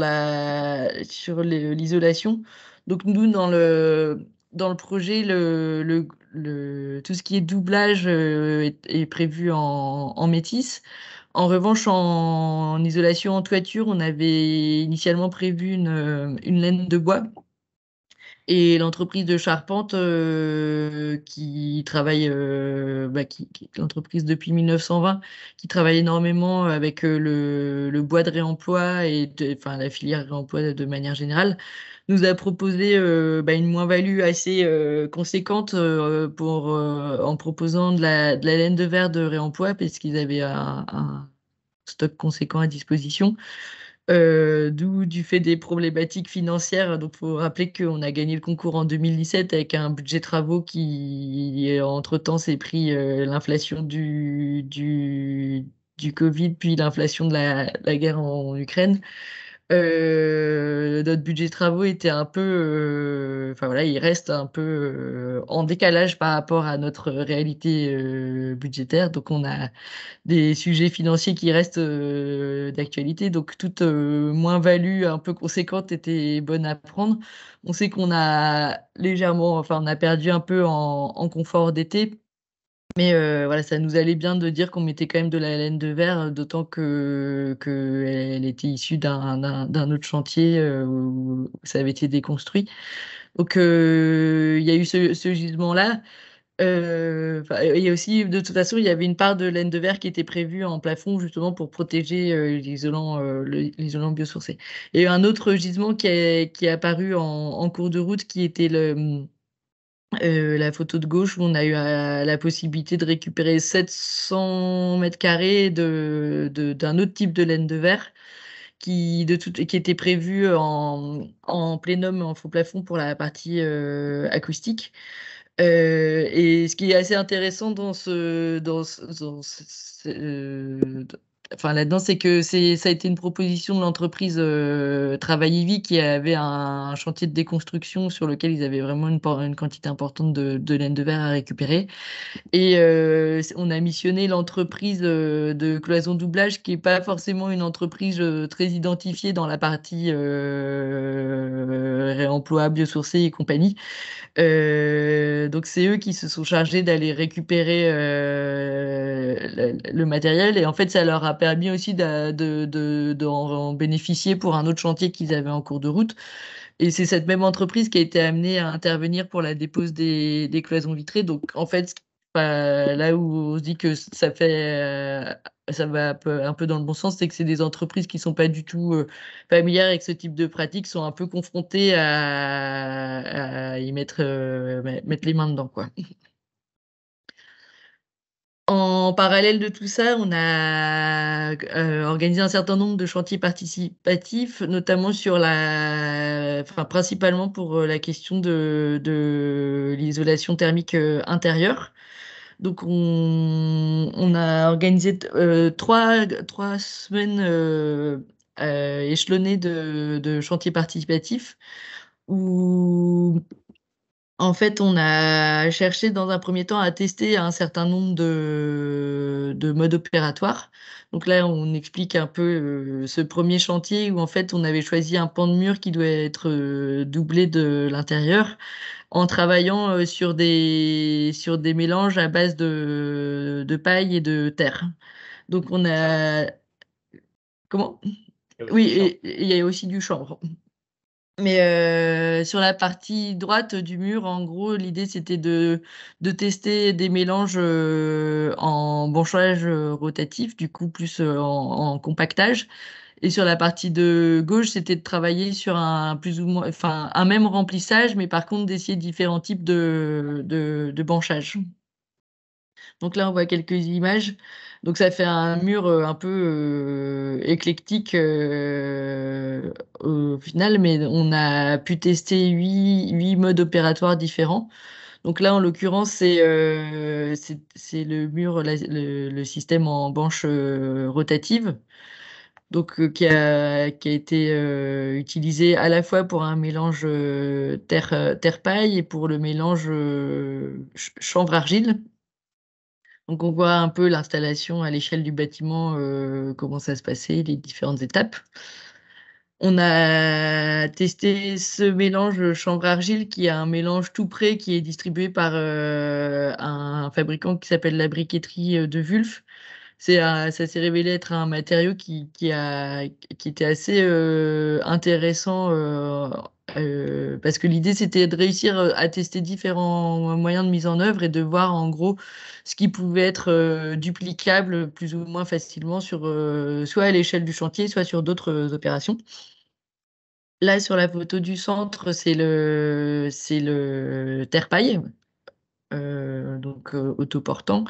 l'isolation. Donc nous, dans le projet, tout ce qui est doublage est prévu en métis. En revanche, en isolation en toiture, on avait initialement prévu une laine de bois. Et l'entreprise de charpente qui travaille, l'entreprise depuis 1920, qui travaille énormément avec le bois de réemploi enfin la filière réemploi de manière générale, nous a proposé une moins-value assez conséquente en proposant de la laine de verre de réemploi parce qu'ils avaient un stock conséquent à disposition. D'où du fait des problématiques financières. Donc, il faut rappeler qu'on a gagné le concours en 2017 avec un budget travaux qui, entre-temps, s'est pris l'inflation du Covid, puis l'inflation de la guerre en Ukraine. Notre budget travaux était un peu, enfin voilà, il reste un peu en décalage par rapport à notre réalité budgétaire. Donc, on a des sujets financiers qui restent d'actualité. Donc, toute moins-value un peu conséquente était bonne à prendre. On sait qu'on a on a perdu un peu en confort d'été. Mais voilà, ça nous allait bien de dire qu'on mettait quand même de la laine de verre, d'autant que elle était issue d'un autre chantier où ça avait été déconstruit. Donc, il y a eu ce gisement-là. Il y a aussi, de toute façon, il y avait une part de laine de verre qui était prévue en plafond justement pour protéger l'isolant biosourcé. Il y a eu un autre gisement qui est apparu en cours de route qui était la photo de gauche où on a eu la possibilité de récupérer 700 mètres carrés d'un autre type de laine de verre qui était prévu en plénum, en faux plafond pour la partie acoustique. Et ce qui est assez intéressant enfin là-dedans, c'est que ça a été une proposition de l'entreprise Travail et Vie qui avait un chantier de déconstruction sur lequel ils avaient vraiment une quantité importante de laine de verre à récupérer. Et on a missionné l'entreprise de cloison doublage, qui n'est pas forcément une entreprise très identifiée dans la partie réemploi, biosourcé et compagnie. Donc c'est eux qui se sont chargés d'aller récupérer le matériel et en fait ça leur a permis aussi d'en bénéficier pour un autre chantier qu'ils avaient en cours de route. Et c'est cette même entreprise qui a été amenée à intervenir pour la dépose des cloisons vitrées. Donc en fait Là où on se dit que ça va un peu dans le bon sens, c'est que c'est des entreprises qui sont pas du tout familières avec ce type de pratique, sont un peu confrontées à y mettre les mains dedans, quoi. En parallèle de tout ça, on a organisé un certain nombre de chantiers participatifs, notamment enfin, principalement pour la question de l'isolation thermique intérieure. Donc, on a organisé trois semaines échelonnées de chantiers participatifs où en fait, on a cherché dans un premier temps à tester un certain nombre de modes opératoires. Donc là, on explique un peu ce premier chantier où en fait, on avait choisi un pan de mur qui doit être doublé de l'intérieur en travaillant sur des mélanges à base de paille et de terre. Donc on a... Comment? Il y a aussi Oui, du champ. et il y a aussi du chanvre. Mais sur la partie droite du mur, en gros, l'idée c'était de tester des mélanges en branchage rotatif, du coup plus en compactage. Et sur la partie de gauche, c'était de travailler sur un plus ou moins, enfin un même remplissage, mais par contre d'essayer différents types de branchage. Donc là, on voit quelques images. Donc ça fait un mur un peu éclectique au final, mais on a pu tester huit modes opératoires différents. Donc là, en l'occurrence, c'est le mur, le système en banche rotative, donc qui a été utilisé à la fois pour un mélange terre-paille et pour le mélange chanvre-argile. Donc on voit un peu l'installation à l'échelle du bâtiment, comment ça se passait, les différentes étapes. On a testé ce mélange chanvre-argile qui est un mélange tout prêt qui est distribué par un fabricant qui s'appelle la briqueterie de Wulf. Ça s'est révélé être un matériau qui était assez intéressant parce que l'idée c'était de réussir à tester différents moyens de mise en œuvre et de voir en gros ce qui pouvait être duplicable plus ou moins facilement sur soit à l'échelle du chantier, soit sur d'autres opérations. Là, sur la photo du centre, c'est le terre-paille, donc autoportant.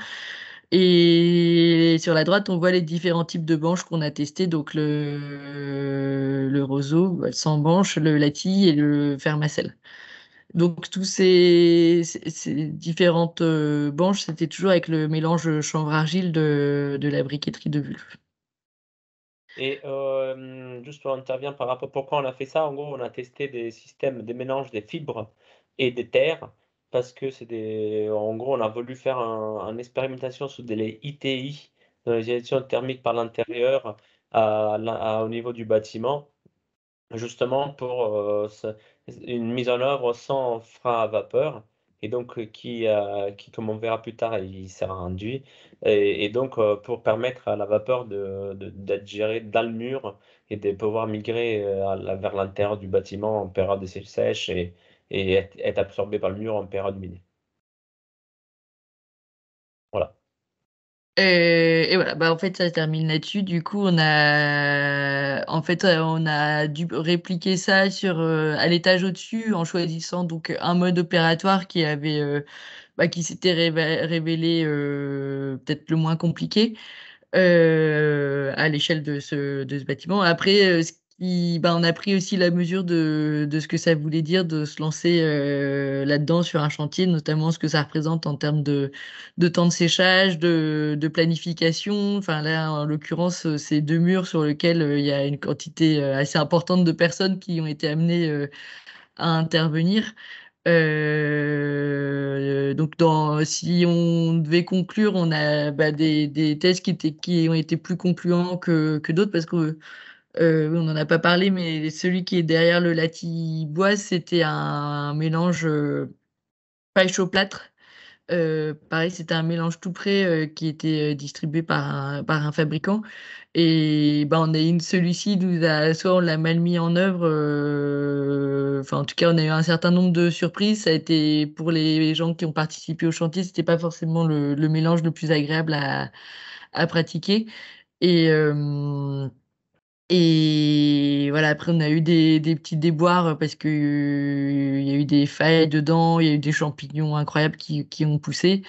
Et sur la droite, on voit les différents types de banches qu'on a testés, donc le roseau, sans banche, le latis et le fermacelle. Donc tous ces différentes banches, c'était toujours avec le mélange chanvre-argile de la briqueterie de Wulf. Et juste on intervient par rapport pourquoi on a fait ça. En gros, on a testé des systèmes, des mélanges des fibres et des terres parce que en gros, on a voulu faire une expérimentation sur des ITI, dans les isolation thermique par l'intérieur au niveau du bâtiment, justement pour une mise en œuvre sans frein à vapeur et donc qui, comme on verra plus tard, il sera induit et donc pour permettre à la vapeur d'être gérée dans le mur et de pouvoir migrer vers l'intérieur du bâtiment en période de sèche et être absorbé par le mur en période humide. Voilà. Et voilà, bah en fait ça se termine là-dessus. Du coup, on a dû répliquer ça à l'étage au-dessus en choisissant donc un mode opératoire qui s'était révélé peut-être le moins compliqué à l'échelle de ce bâtiment. Après, on a pris aussi la mesure de ce que ça voulait dire de se lancer là-dedans sur un chantier, notamment ce que ça représente en termes de temps de séchage, de planification. Enfin là, en l'occurrence, c'est deux murs sur lesquels il y a une quantité assez importante de personnes qui ont été amenées à intervenir. Donc, si on devait conclure, on a des tests qui ont été plus concluants que d'autres parce que on n'en a pas parlé, mais celui qui est derrière le Lati bois, c'était un mélange paille chauplâtre Pareil, c'était un mélange tout prêt qui était distribué par un fabricant. Et ben, celui-ci soit on l'a mal mis en œuvre, enfin en tout cas on a eu un certain nombre de surprises. Ça a été pour les gens qui ont participé au chantier, c'était pas forcément le mélange le plus agréable à pratiquer. Et, euh, et voilà, après, on a eu des petits déboires parce que, il y a eu des failles dedans, il y a eu des champignons incroyables qui ont poussé.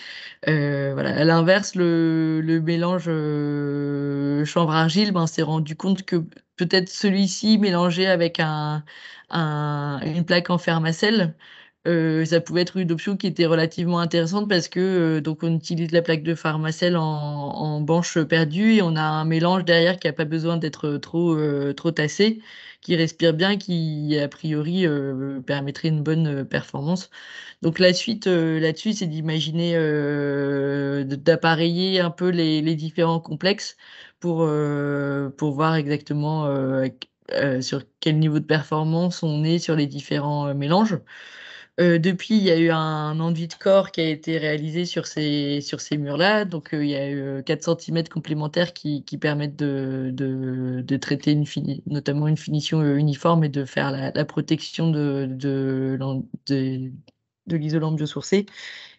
Voilà. À l'inverse, le mélange chanvre-argile, ben, on s'est rendu compte que peut-être celui-ci mélangé avec une plaque en fer-macelle, ça pouvait être une option qui était relativement intéressante parce que donc on utilise la plaque de pharmacelle en banche perdue et on a un mélange derrière qui a pas besoin d'être trop tassé, qui respire bien, qui a priori permettrait une bonne performance. Donc la suite là-dessus, c'est d'imaginer d'appareiller un peu les différents complexes pour voir exactement sur quel niveau de performance on est sur les différents mélanges. Depuis, il y a eu un enduit de corps qui a été réalisé sur ces murs-là. Donc, il y a eu 4 centimètres complémentaires qui permettent de traiter notamment une finition uniforme et de faire la protection de l'isolant biosourcé.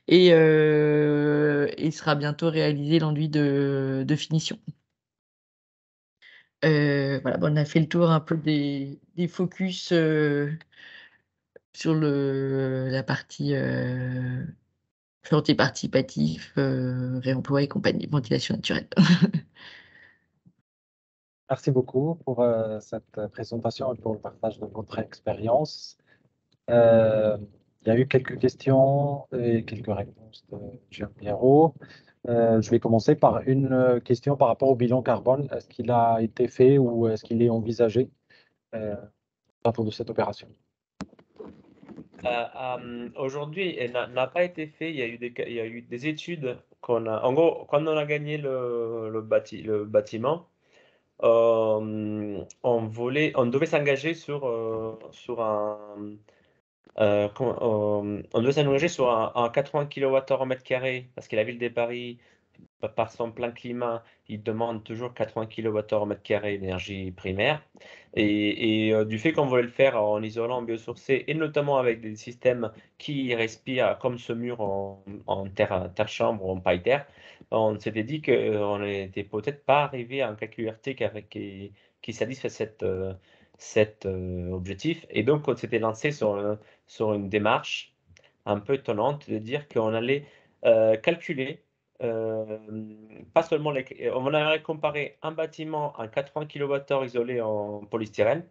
Et sera bientôt réalisé l'enduit de finition. Voilà, bon, on a fait le tour un peu des focus sur la partie chantier participatif, réemploi et compagnie, ventilation naturelle. Merci beaucoup pour cette présentation et pour le partage de votre expérience. Euh, il y a eu quelques questions et quelques réponses de Jean-Pierrot. Je vais commencer par une question par rapport au bilan carbone. Est-ce qu'il a été fait ou est-ce qu'il est envisagé autour de cette opération? Aujourd'hui, elle n'a pas été fait. Il y a eu des études qu'on a. En gros, quand on a gagné le bâtiment, on devait s'engager sur on devait s'engager sur un 80 kWh au mètre carré parce que la ville de Paris, par son plan climat, il demande toujours 80 kWh au mètre carré d'énergie primaire. Du fait qu'on voulait le faire en isolant, en biosourcé, et notamment avec des systèmes qui respirent comme ce mur en terre-chambre ou en paille-terre, on s'était dit qu'on n'était peut-être pas arrivé à un calcul RT qui satisfait cet objectif. Et donc, on s'était lancé sur une démarche un peu étonnante de dire qu'on allait calculer euh, pas seulement on aurait comparé un bâtiment à 80 kWh isolé en polystyrène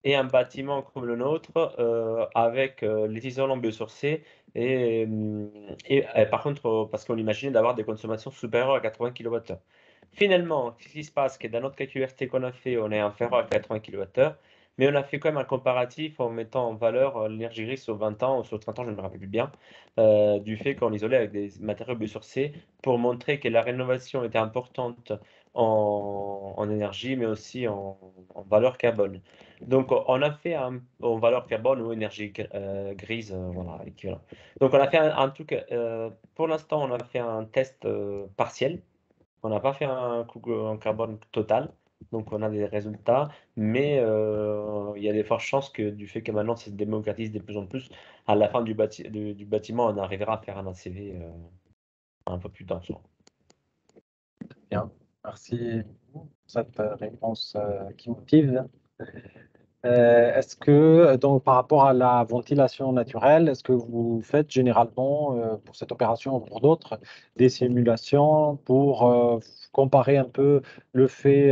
et un bâtiment comme le nôtre avec les isolants biosourcés par contre parce qu'on imaginait d'avoir des consommations supérieures à 80 kWh. Finalement, ce qui se passe, c'est que dans notre calcul RT qu'on a fait, on est inférieur à 80 kWh, mais on a fait quand même un comparatif en mettant en valeur l'énergie grise sur 20 ans ou sur 30 ans, je ne me rappelle plus bien, du fait qu'on isolait avec des matériaux biosourcés pour montrer que la rénovation était importante en énergie, mais aussi en valeur carbone. Donc, on a fait en valeur carbone ou énergie grise, voilà, équivalent. Donc, on a fait un truc, pour l'instant, on a fait un test partiel. On n'a pas fait un coup en carbone total, donc on a des résultats, mais il y a des fortes chances que du fait que maintenant ça se démocratise de plus en plus, à la fin du bâtiment, on arrivera à faire un ACV un peu plus dense. Bien, merci pour cette réponse qui motive. Est-ce que, donc, par rapport à la ventilation naturelle, est-ce que vous faites généralement, pour cette opération ou pour d'autres, des simulations pour comparer un peu le fait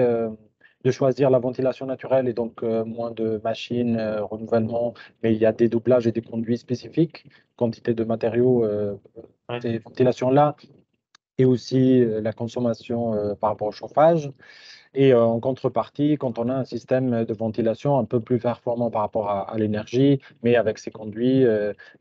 de choisir la ventilation naturelle et donc moins de machines, renouvellement, mais il y a des doublages et des conduits spécifiques, quantité de matériaux, Ouais. ces ventilations-là, et aussi la consommation par rapport au chauffage. Et en contrepartie, quand on a un système de ventilation un peu plus performant par rapport à l'énergie, mais avec ses conduits,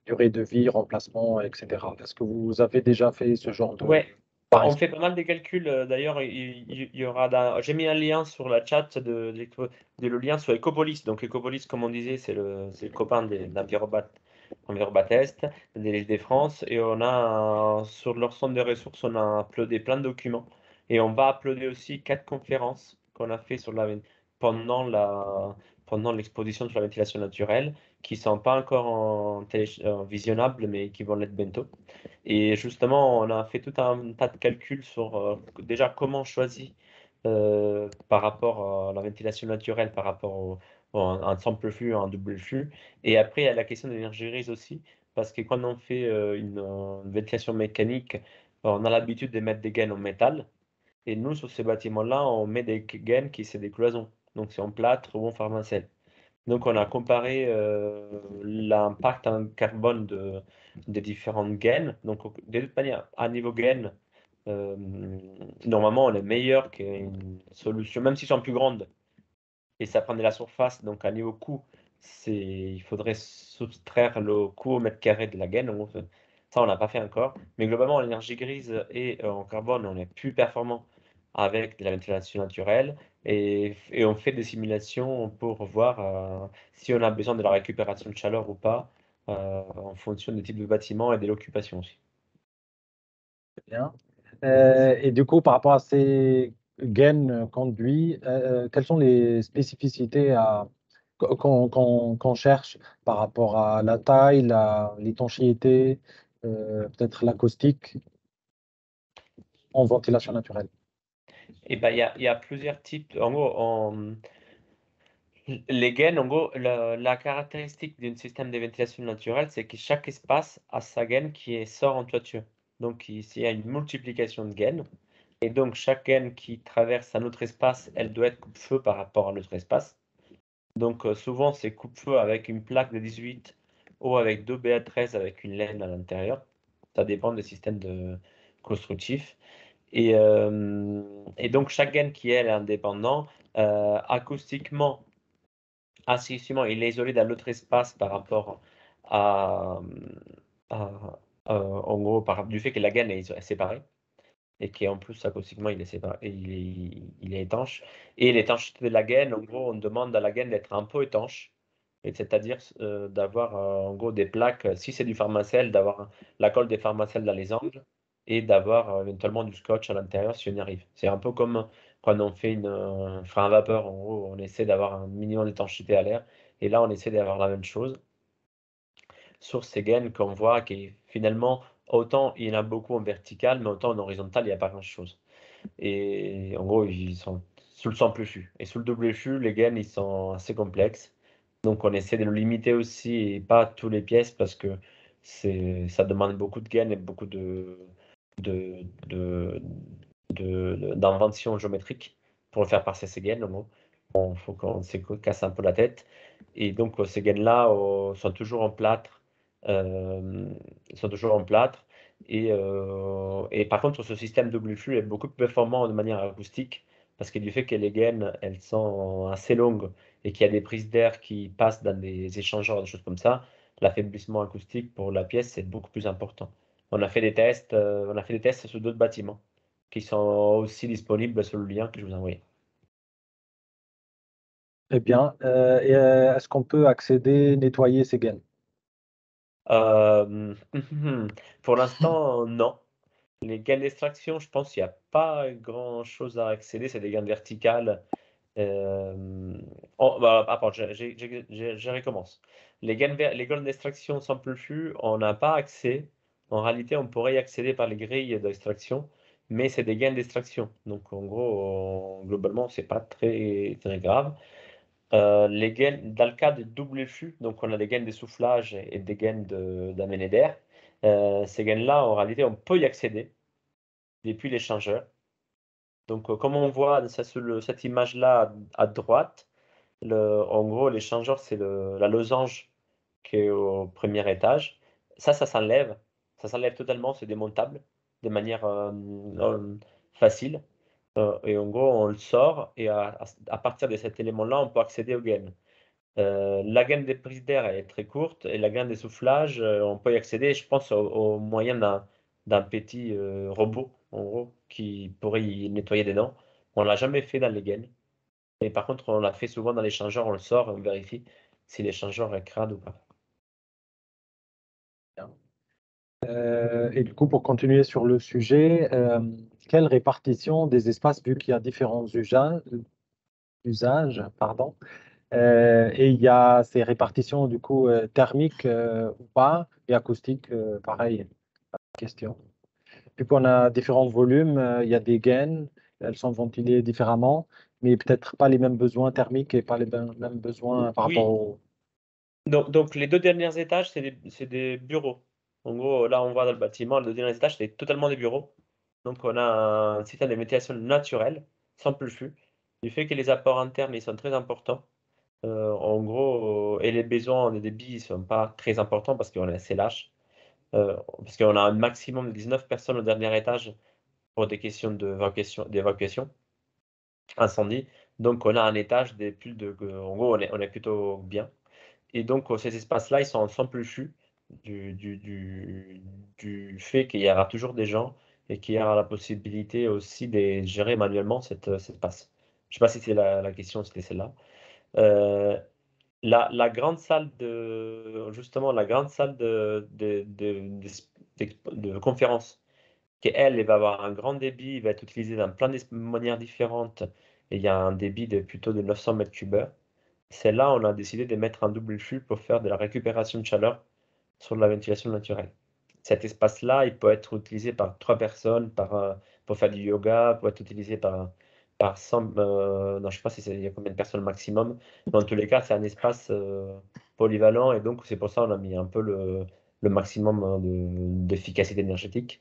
durée de vie, remplacement, etc. Est-ce que vous avez déjà fait ce genre de Ouais, on comparaison? fait pas mal de calculs. D'ailleurs, il y aura j'ai mis un lien sur la chat le lien sur Ecopolis. Donc Ecopolis, comme on disait, c'est le copain d'Envirobat envers Batest, de l'île de France, et on a, sur leur centre de ressources, on a uploadé plein de documents. Et on va uploader aussi 4 conférences qu'on a fait pendant l'exposition sur la ventilation naturelle, qui sont pas encore visionnables, mais qui vont l'être bientôt. Et justement, on a fait tout un tas de calculs sur déjà comment on choisit par rapport à la ventilation naturelle, par rapport un simple flux, un double flux. Et après, il y a la question de l'énergie grise aussi, parce que quand on fait une ventilation mécanique, on a l'habitude de mettre des gaines en métal. Et nous, sur ces bâtiments-là, on met des gaines qui c'est des cloisons. Donc, c'est en plâtre ou en pharmacène. Donc, on a comparé l'impact en carbone des différentes gaines. Donc, de toute manière, à niveau gaine, euh, normalement, on est meilleur qu'une solution, même si sont plus grandes et ça prend de la surface. Donc, à niveau coût, il faudrait soustraire le coût au mètre carré de la gaine. Ça, on n'a pas fait encore. Mais globalement, en énergie grise et en carbone, on est plus performant avec de la ventilation naturelle. Et on fait des simulations pour voir si on a besoin de la récupération de chaleur ou pas, en fonction des types de bâtiments et de l'occupation aussi. Bien. Et du coup, par rapport à ces gaines conduits, quelles sont les spécificités qu'on cherche par rapport à la taille, l'étanchéité, peut-être l'acoustique en ventilation naturelle? Et ben, il y a plusieurs types. En gros, les gaines, en gros, la caractéristique d'un système de ventilation naturelle, c'est que chaque espace a sa gaine sort en toiture. Donc, ici, il y a une multiplication de gaines. Et donc, chaque gaine qui traverse un autre espace, elle doit être coupe-feu par rapport à l'autre espace. Donc, souvent, c'est coupe-feu avec une plaque de 18 ou avec deux BA13 avec une laine à l'intérieur. Ça dépend des systèmes constructifs. Et donc, chaque gaine qui est indépendant, acoustiquement, acoustiquement, il est isolé dans l'autre espace par rapport à, en gros, du fait que la gaine est séparée et qu'en plus, acoustiquement, il est séparé, il est étanche. Et l'étanchéité de la gaine, en gros, on demande à la gaine d'être un peu étanche, et c'est-à-dire d'avoir en gros des plaques, si c'est du pharmacèle, d'avoir la colle des pharmacèles dans les angles et d'avoir éventuellement du scotch à l'intérieur si on y arrive. C'est un peu comme quand on fait un frein à vapeur, en gros, on essaie d'avoir un minimum d'étanchéité à l'air, et là, on essaie d'avoir la même chose sur ces gaines qu'on voit qui finalement, autant il y en a beaucoup en vertical, mais autant en horizontal, il n'y a pas grand-chose. Et en gros, ils sont sous le simple flux. Et sous le double flux, les gaines, ils sont assez complexes. Donc, on essaie de le limiter aussi et pas toutes les pièces parce que ça demande beaucoup de gaines et beaucoup de, de, d'invention géométrique pour le faire passer ces gaines. En gros, il faut qu'on se casse un peu la tête. Et donc, ces gaines-là sont toujours en plâtre. Sont toujours en plâtre. Et par contre, ce système double flux est beaucoup plus performant de manière acoustique parce que du fait que les gaines, elles sont assez longues et qu'il y a des prises d'air qui passent dans des échangeurs, des choses comme ça, l'affaiblissement acoustique pour la pièce, c'est beaucoup plus important. On a fait des tests sur d'autres bâtiments qui sont aussi disponibles sur le lien que je vous ai envoyé. Eh bien, est-ce qu'on peut accéder, nettoyer ces gaines? Euh, pour l'instant, non. Les gaines d'extraction, je pense qu'il n'y a pas grand-chose à accéder. C'est des gaines verticales. Pardon, je recommence. Les gaines d'extraction simple flux, on n'a pas accès. En réalité, on pourrait y accéder par les grilles d'extraction, mais c'est des gaines d'extraction. Donc, en gros, globalement, c'est pas très, très grave. Les gaines, dans le cas de double flux, donc on a des gaines d'essoufflage et des gaines d'amener d'air. Ces gaines-là, en réalité, on peut y accéder depuis l'échangeur. Donc, comme on voit ça, sur cette image-là à droite, en gros, l'échangeur, c'est la losange qui est au premier étage. Ça s'enlève. Ça s'enlève totalement, c'est démontable de manière facile. Et en gros, on le sort et à partir de cet élément-là, on peut accéder aux gaines. La gaine des prises d'air est très courte et la gaine d'essoufflage, on peut y accéder, je pense, au moyen d'un petit robot, en gros, qui pourrait y nettoyer des dents. On l'a jamais fait dans les gaines. Et par contre, on l'a fait souvent dans l'échangeur, on le sort et on vérifie si l'échangeur est crade ou pas. Et du coup, pour continuer sur le sujet, quelle répartition des espaces, vu qu'il y a différents usages, pardon, et il y a ces répartitions du coup thermiques ou pas, et acoustiques, pareil, question. Vu qu'on a différents volumes, il y a des gaines, elles sont ventilées différemment, mais peut-être pas les mêmes besoins thermiques et pas les mêmes besoins par rapport Oui, au... donc les 2 derniers étages, c'est des bureaux. En gros, là, on voit dans le bâtiment, les 2 derniers étages, c'est totalement des bureaux. Donc on a un système de ventilation naturel, sans flux, du fait que les apports internes, ils sont très importants. En gros, et les besoins de débit, ils sont pas très importants parce qu'on est assez lâche. Parce qu'on a un maximum de 19 personnes au dernier étage pour des questions d'évacuation, incendie. Donc on a un étage des plus de en gros, on est plutôt bien. Et donc, ces espaces-là, ils sont sans plus flux du fait qu'il y aura toujours des gens et qu'il y aura la possibilité aussi de gérer manuellement cet espace. Je ne sais pas si c'est la question, c'était celle-là. Euh, la grande salle justement, la grande salle de conférence, qui elle va avoir un grand débit, il va être utilisé dans plein de manières différentes, et il y a un débit de plutôt de 900 mètres cubes heure. Celle-là, on a décidé de mettre un double flux pour faire de la récupération de chaleur sur la ventilation naturelle. Cet espace-là, il peut être utilisé par 3 personnes pour faire du yoga, peut être utilisé par 100, non, je ne sais pas il y a combien de personnes maximum, mais en tous les cas, c'est un espace polyvalent, et donc c'est pour ça qu'on a mis un peu le maximum d'efficacité énergétique.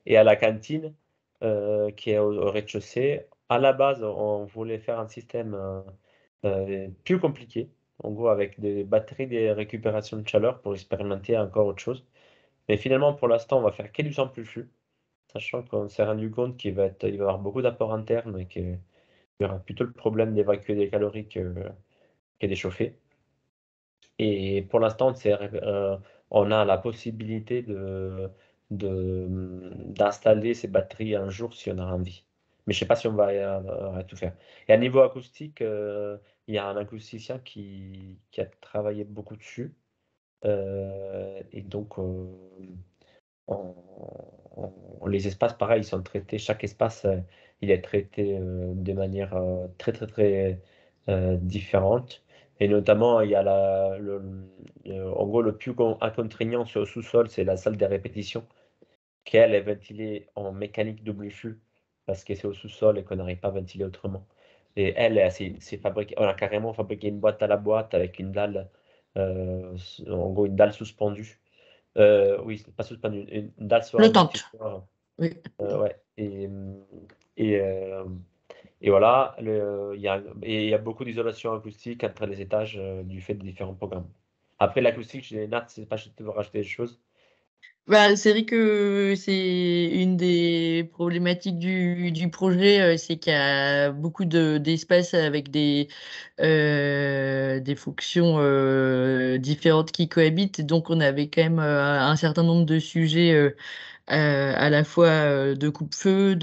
Et à la cantine, qui est au rez-de-chaussée, à la base, on voulait faire un système plus compliqué, en gros avec des batteries de récupération de chaleur pour expérimenter encore autre chose. Mais finalement, pour l'instant, on va faire que du sans plus flux, sachant qu'on s'est rendu compte il va y avoir beaucoup d'apports internes et qu'il y aura plutôt le problème d'évacuer des calories que d'échauffer. Et pour l'instant, on a la possibilité d'installer ces batteries un jour si on a envie. Mais je ne sais pas si on va tout faire. Et à niveau acoustique, il y a un acousticien qui a travaillé beaucoup dessus. Et donc, les espaces, pareil, ils sont traités. Chaque espace, il est traité de manière très, très, très différente. Et notamment, il y a en gros, le plus contraignant sur le sous-sol, c'est la salle des répétitions, qui elle est ventilée en mécanique double flux, parce que c'est au sous-sol et qu'on n'arrive pas à ventiler autrement. Et elle, c'est fabriqué, on a carrément fabriqué une boîte à la boîte avec une dalle, en gros, une dalle suspendue. Oui, c'est pas suspendu, une dalle sur Flottante. amortisseur. Oui. Ouais. Et, et voilà, il y a beaucoup d'isolation acoustique entre les étages du fait de différents programmes. Après, l'acoustique, chez les NAT, c'est pas juste de rajouter des choses. Bah, c'est vrai que c'est une des problématiques du projet, c'est qu'il y a beaucoup d'espaces avec des fonctions différentes qui cohabitent. Donc, on avait quand même un certain nombre de sujets à la fois de coupe-feu,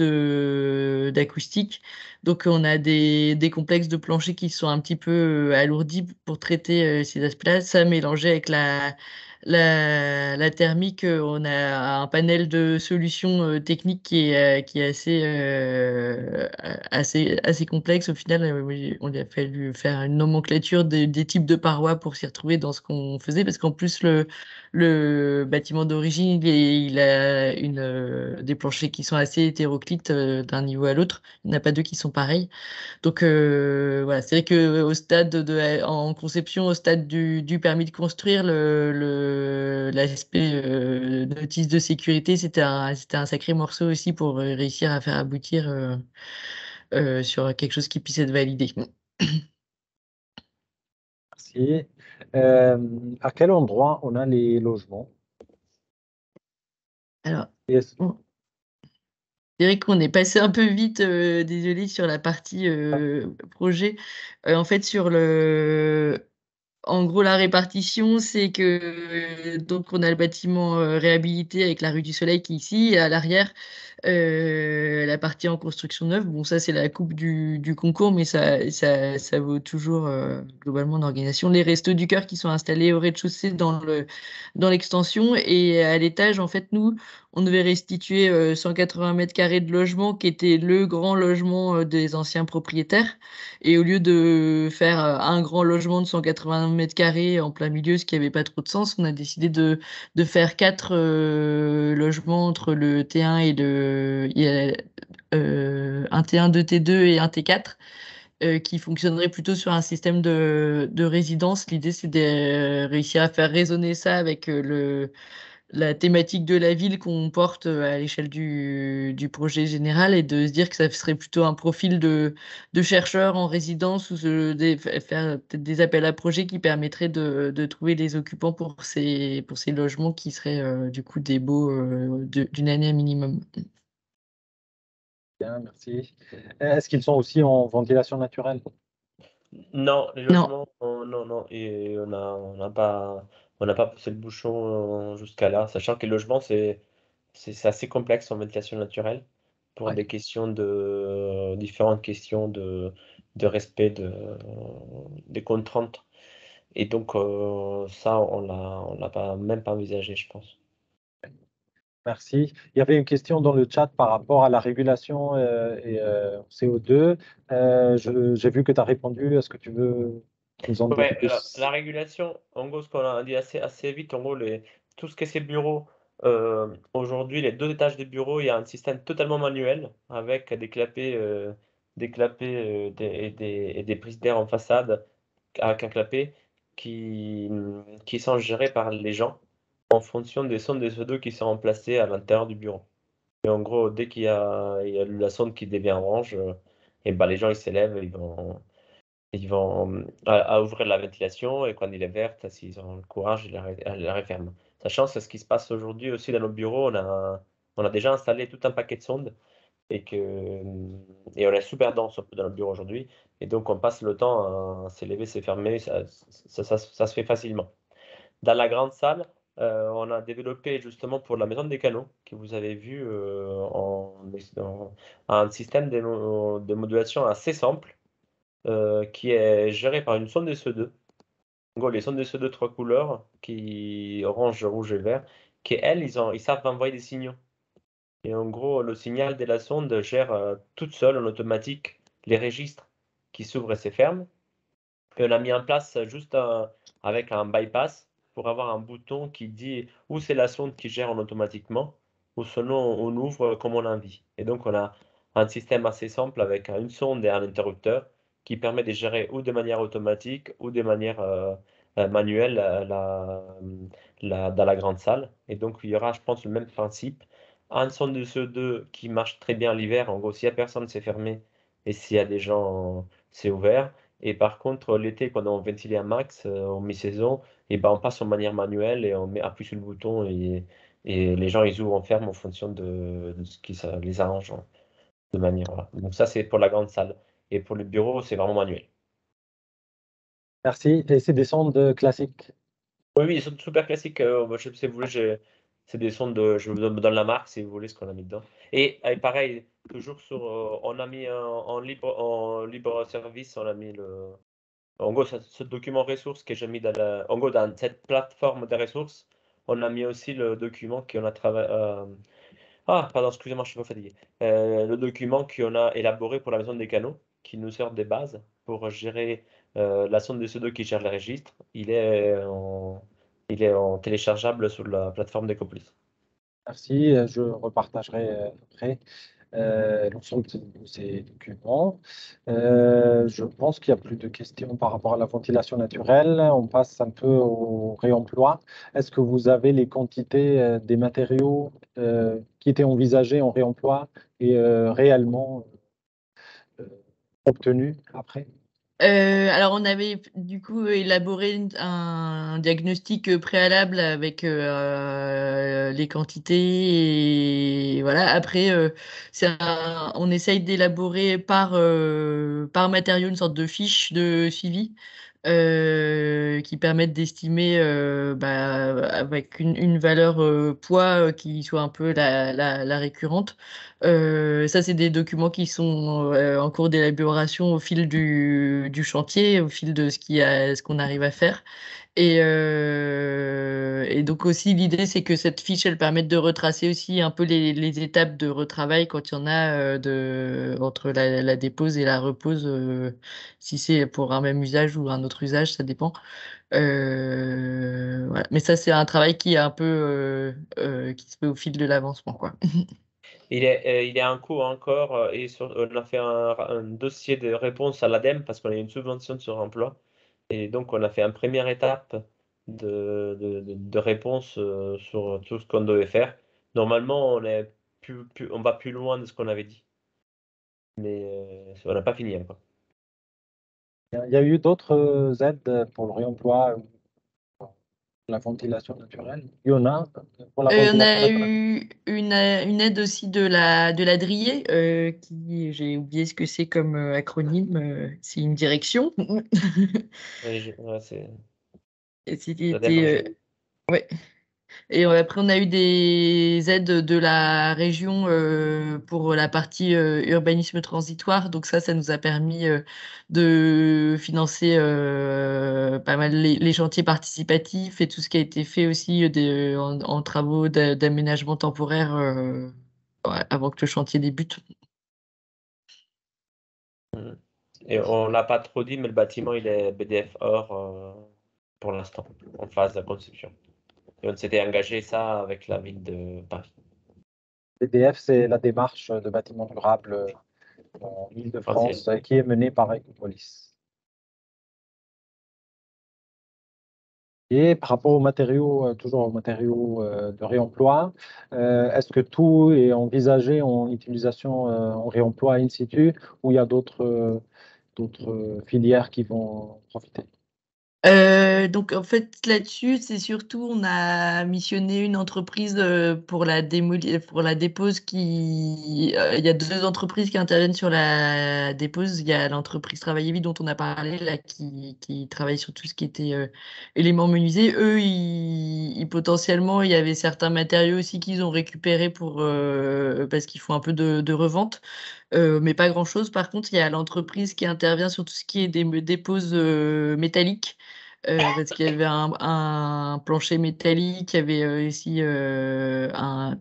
d'acoustique. Donc, on a des complexes de plancher qui sont un petit peu alourdis pour traiter ces aspects-là. Ça mélangé avec la thermique, on a un panel de solutions techniques qui est assez complexe. Au final, oui, on a fallu faire une nomenclature des types de parois pour s'y retrouver dans ce qu'on faisait, parce qu'en plus, le bâtiment d'origine, il a des planchers qui sont assez hétéroclites d'un niveau à l'autre. Il n'y en a pas deux qui sont pareils. Donc voilà, c'est vrai que en conception, au stade du permis de construire, l'aspect notice de sécurité, c'était un sacré morceau aussi pour réussir à faire aboutir sur quelque chose qui puisse être validé. Merci. À quel endroit on a les logements? Alors, Yes. bon, c'est vrai qu'on est passé un peu vite, désolé, sur la partie projet. En fait, En gros, la répartition, c'est que donc on a le bâtiment réhabilité avec la rue du Soleil qui est ici, et à l'arrière, la partie en construction neuve. Bon, ça, c'est la coupe du concours, mais ça vaut toujours globalement en organisation. Les Restos du Cœur qui sont installés au rez-de-chaussée dans l'extension, et à l'étage, en fait, nous, on devait restituer 180 mètres carrés de logement qui était le grand logement des anciens propriétaires. Et au lieu de faire un grand logement de 180 mètres carrés en plein milieu, ce qui n'avait pas trop de sens, on a décidé de faire 4 logements entre le T1 et un T1, 2 T2 et un T4 qui fonctionnerait plutôt sur un système de résidence. L'idée, c'est de réussir à faire résonner ça avec la thématique de la ville qu'on porte à l'échelle du projet général, et de se dire que ça serait plutôt un profil de chercheurs en résidence, ou faire peut-être des appels à projets qui permettraient de trouver les occupants pour ces logements qui seraient du coup des baux d'une année minimum. Bien, merci. Est-ce qu'ils sont aussi en ventilation naturelle? Non, les Non. logements, non, non, et on n'a pas poussé le bouchon jusqu'à là, sachant que les logements, c'est assez complexe en ventilation naturelle pour Ouais. des questions différentes questions de respect des contraintes. Et donc, ça, on l'a pas, même pas envisagé, je pense. Merci. Il y avait une question dans le chat par rapport à la régulation et CO2. J'ai vu que tu as répondu. Est-ce que tu veux nous en dire Ouais, plus? la régulation, en gros, ce qu'on a dit assez vite, en gros, tout ce que c'est bureau, aujourd'hui, les 2 étages des bureaux, il y a un système totalement manuel avec des clapets et des prises d'air en façade avec un clapet qui sont gérés par les gens en fonction des sondes des CO2 qui sont remplacées à l'intérieur du bureau. Et en gros, dès il y a la sonde qui devient orange, et ben, les gens ils s'élèvent, ils vont à ouvrir la ventilation, et quand il est verte, s'ils ont le courage, ils la referment. Sachant c'est ce qui se passe aujourd'hui aussi dans nos bureaux, on a déjà installé tout un paquet de sondes et on est super dense un peu dans le bureau aujourd'hui. Et donc on passe le temps à s'élever, se fermer, ça se fait facilement. Dans la grande salle, on a développé justement pour la maison des canaux, que vous avez vu un système de modulation assez simple qui est géré par une sonde de CO2. En gros, les sondes de CO2 trois couleurs, qui orange, rouge et vert, qui elles, ils savent envoyer des signaux. Et en gros, le signal de la sonde gère toute seule en automatique les registres qui s'ouvrent et se ferment. Et on a mis en place juste avec un bypass pour avoir un bouton qui dit où c'est la sonde qui gère en automatiquement, ou sinon on ouvre comme on a envie. Et donc on a un système assez simple avec une sonde et un interrupteur qui permet de gérer ou de manière automatique ou de manière manuelle dans la grande salle. Et donc il y aura, je pense, le même principe. Un sonde de CO2 qui marche très bien l'hiver. En gros, s'il n'y a personne, c'est fermé. Et s'il y a des gens, c'est ouvert. Et par contre, l'été, quand on ventile un max, en mi-saison, et ben, on passe en manière manuelle et on appuie sur le bouton, et les gens, ils ouvrent, on ferme en fonction de ce qui ça les arrange de manière. Voilà. Donc ça, c'est pour la grande salle. Et pour le bureau, c'est vraiment manuel. Merci. Et c'est des sondes classiques. Oui, oui, ils sont super classiques. Si vous voulez, c'est des sons je vous donne la marque si vous voulez ce qu'on a mis dedans. Et pareil, toujours on a mis en libre service, on a mis en gros, ce document ressources que j'ai mis en gros, dans cette plateforme de ressources, on a mis aussi le document qu'on a travaillé. Ah, pardon, excusez-moi, je suis pas fatigué. Le document qu'on a élaboré pour la maison des canaux, qui nous sert des bases pour gérer la sonde de CO2 qui gère les registres. Il est en téléchargeable sur la plateforme d'Ecopolis. Merci. Je repartagerai après l'ensemble de ces documents. Je pense qu'il n'y a plus de questions par rapport à la ventilation naturelle. On passe un peu au réemploi. Est-ce que vous avez les quantités des matériaux qui étaient envisagés en réemploi et réellement euh, obtenus après? Alors, on avait du coup élaboré un diagnostic préalable avec les quantités, et voilà. Après, on essaye d'élaborer par matériau une sorte de fiche de suivi qui permettent d'estimer avec une valeur poids qui soit un peu la récurrente. Ça, c'est des documents qui sont en cours d'élaboration au fil du chantier, au fil de ce qu'on arrive à faire. Et donc aussi, l'idée, c'est que cette fiche, elle permette de retracer aussi un peu les étapes de retravail quand il y en a entre la dépose et la repose, si c'est pour un même usage ou un autre usage, ça dépend. Voilà. Mais ça, c'est un travail qui est un peu qui se fait au fil de l'avancement, quoi. Il est en cours encore on a fait un dossier de réponse à l'ADEME parce qu'on a une subvention sur emploi. Et donc, on a fait une première étape de réponse sur tout ce qu'on devait faire. Normalement, on va plus loin de ce qu'on avait dit. Mais on n'a pas fini encore. Il y a eu d'autres aides pour le réemploi, la ventilation naturelle. Il y en a pour la On ventilation a naturelle. eu une aide aussi de la DRIE, qui, j'ai oublié ce que c'est comme acronyme, c'est une direction. Ouais, Et c'était, ça dépend. ouais. Et après, on a eu des aides de la région pour la partie urbanisme transitoire. Donc ça nous a permis de financer pas mal les chantiers participatifs et tout ce qui a été fait aussi en travaux d'aménagement temporaire ouais, avant que le chantier débute. Et on l'a pas trop dit, mais le bâtiment, il est BDF or pour l'instant, en phase de conception. Et on s'était engagé ça avec la ville de Paris. PDF, c'est la démarche de bâtiment durable en Île-de-France qui est menée par Ecopolis. Et par rapport aux matériaux, toujours aux matériaux de réemploi, est-ce que tout est envisagé en utilisation en réemploi in situ ou il y a d'autres filières qui vont profiter? Donc en fait là-dessus, c'est surtout on a missionné une entreprise pour la dépose il y a deux entreprises qui interviennent sur la dépose. Il y a l'entreprise Travailler Vite dont on a parlé là qui travaille sur tout ce qui était éléments menuisés. Eux, potentiellement, il y avait certains matériaux aussi qu'ils ont récupérés parce qu'ils font un peu de revente. Mais pas grand-chose. Par contre, il y a l'entreprise qui intervient sur tout ce qui est des déposes métalliques, parce qu'il y avait un plancher métallique, il y avait aussi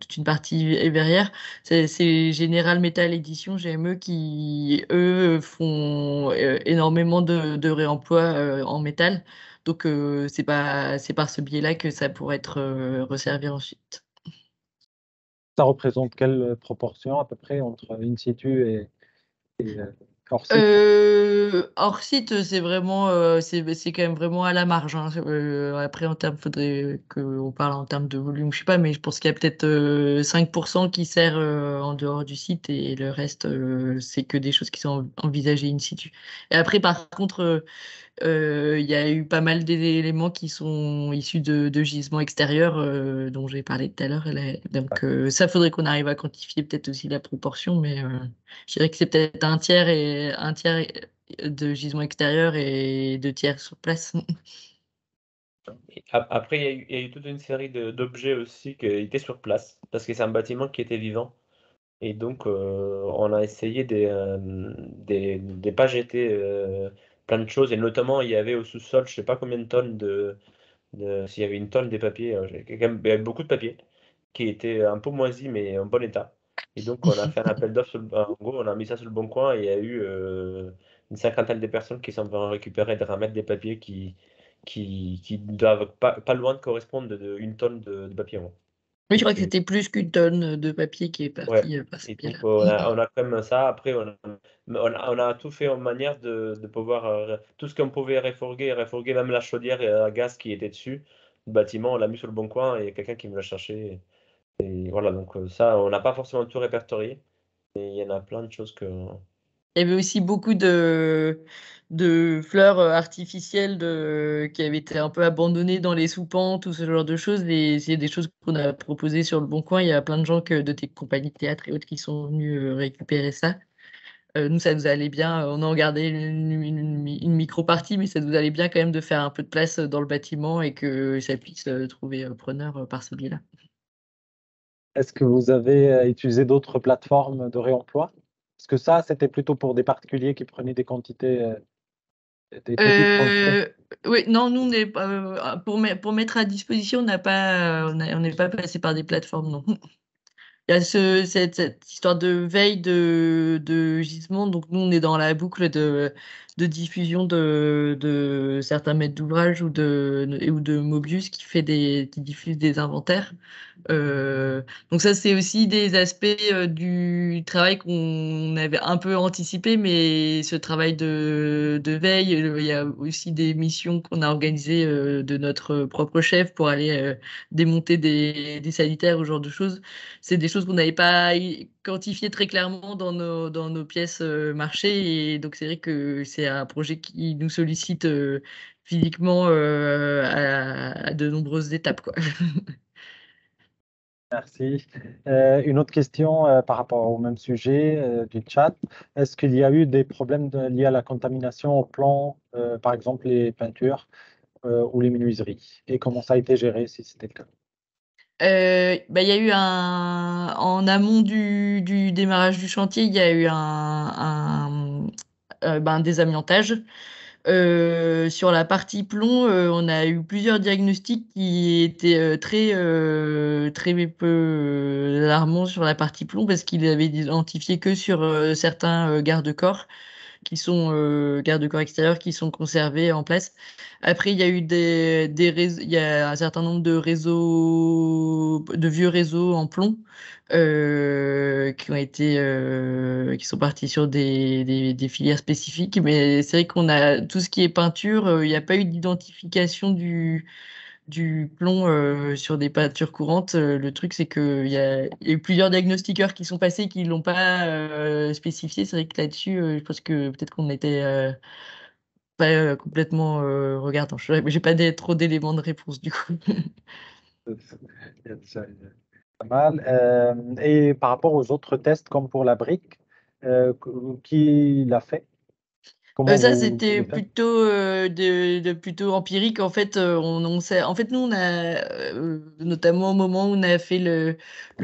toute une partie verrière. C'est General Metal Edition, GME, qui, eux, font énormément de réemploi en métal. Donc, c'est par ce biais-là que ça pourrait être resservi ensuite. Ça représente quelle proportion à peu près entre in situ et hors site? Hors site, c'est vraiment, c'est quand même vraiment à la marge, hein. Après, faudrait qu'on parle en termes de volume, je sais pas, mais je pense qu'il y a peut-être 5% qui sert en dehors du site et le reste, c'est que des choses qui sont envisagées in situ. Et après, par contre, il y a eu pas mal d'éléments qui sont issus de gisements extérieurs dont j'ai parlé tout à l'heure. Donc ça, faudrait qu'on arrive à quantifier peut-être aussi la proportion, mais je dirais que c'est peut-être un tiers de gisements extérieurs et 2 tiers sur place. Après, il y a eu toute une série d'objets aussi qui étaient sur place, parce que c'est un bâtiment qui était vivant. Et donc, on a essayé de pas jeter plein de choses. Et notamment, il y avait au sous-sol, je sais pas combien de tonnes s'il y avait une tonne des papiers, il y avait beaucoup de papiers qui étaient un peu moisis, mais en bon état. Et donc, on a fait un appel d'offres. En gros, on a mis ça sur le bon coin et il y a eu une cinquantaine de personnes qui sont venues récupérer et de remettre des papiers qui doivent pas loin de correspondre d'une tonne de papier. Oui, je crois que C'est- c'était plus qu'une tonne de papier qui est Ouais. partie par ce Et biais-là. donc, on a quand même ça. Après, on a tout fait en manière de pouvoir. Tout ce qu'on pouvait refourguer, même la chaudière et à gaz qui était dessus. Le bâtiment, on l'a mis sur le bon coin et quelqu'un qui me l'a cherché. Et voilà, donc ça, on n'a pas forcément tout répertorié. Mais il y en a plein de choses que. Il y avait aussi beaucoup de fleurs artificielles qui avaient été un peu abandonnées dans les soupents, tout ce genre de choses. Et c'est des choses qu'on a proposées sur le Bon Coin. Il y a plein de gens de tes compagnies de théâtre et autres qui sont venus récupérer ça. Nous, ça nous allait bien. On en gardait une micro-partie, mais ça nous allait bien quand même de faire un peu de place dans le bâtiment et que ça puisse trouver preneur par ce biais-là. Est-ce que vous avez utilisé d'autres plateformes de réemploi? Parce que ça, c'était plutôt pour des particuliers qui prenaient des quantités, des petites quantités. Oui, non, nous, on n'est pas, pour mettre à disposition, on n'est pas passé par des plateformes, non. Il y a cette histoire de veille de gisement. Donc, nous, on est dans la boucle de diffusion de certains maîtres d'ouvrage ou de Mobius qui diffuse des inventaires. Donc ça, c'est aussi des aspects du travail qu'on avait un peu anticipé, mais ce travail de veille, il y a aussi des missions qu'on a organisées de notre propre chef pour aller démonter des sanitaires, ou ce genre de choses. C'est des choses qu'on n'avait pas quantifiées très clairement dans nos pièces marché, et donc c'est vrai que c'est un projet qui nous sollicite physiquement à de nombreuses étapes, quoi. Merci. Une autre question par rapport au même sujet du chat. Est-ce qu'il y a eu des problèmes liés à la contamination au plan, par exemple les peintures ou les menuiseries? Et comment ça a été géré si c'était le cas? Il y a eu en amont du démarrage du chantier, il y a eu un désamiantage. Sur la partie plomb, on a eu plusieurs diagnostics qui étaient très peu alarmants sur la partie plomb, parce qu'ils avaient identifié que sur certains garde-corps garde-corps extérieurs qui sont conservés en place. Après, il y a eu il y a un certain nombre de vieux réseaux en plomb qui sont partis sur des filières spécifiques. Mais c'est vrai qu'on a tout ce qui est peinture, il n'y a pas eu d'identification du plomb sur des peintures courantes. Le truc, c'est qu'il y a eu plusieurs diagnostiqueurs qui sont passés qui l'ont pas spécifié. C'est vrai que là-dessus, je pense que peut-être qu'on était pas complètement regardant. J'ai pas trop d'éléments de réponse du coup. Il y a déjà pas mal. Et par rapport aux autres tests, comme pour la brique, qui l'a fait? Comment Ça, vous c'était les faites? plutôt plutôt empirique. En fait, en fait, nous, on a notamment au moment où on a fait le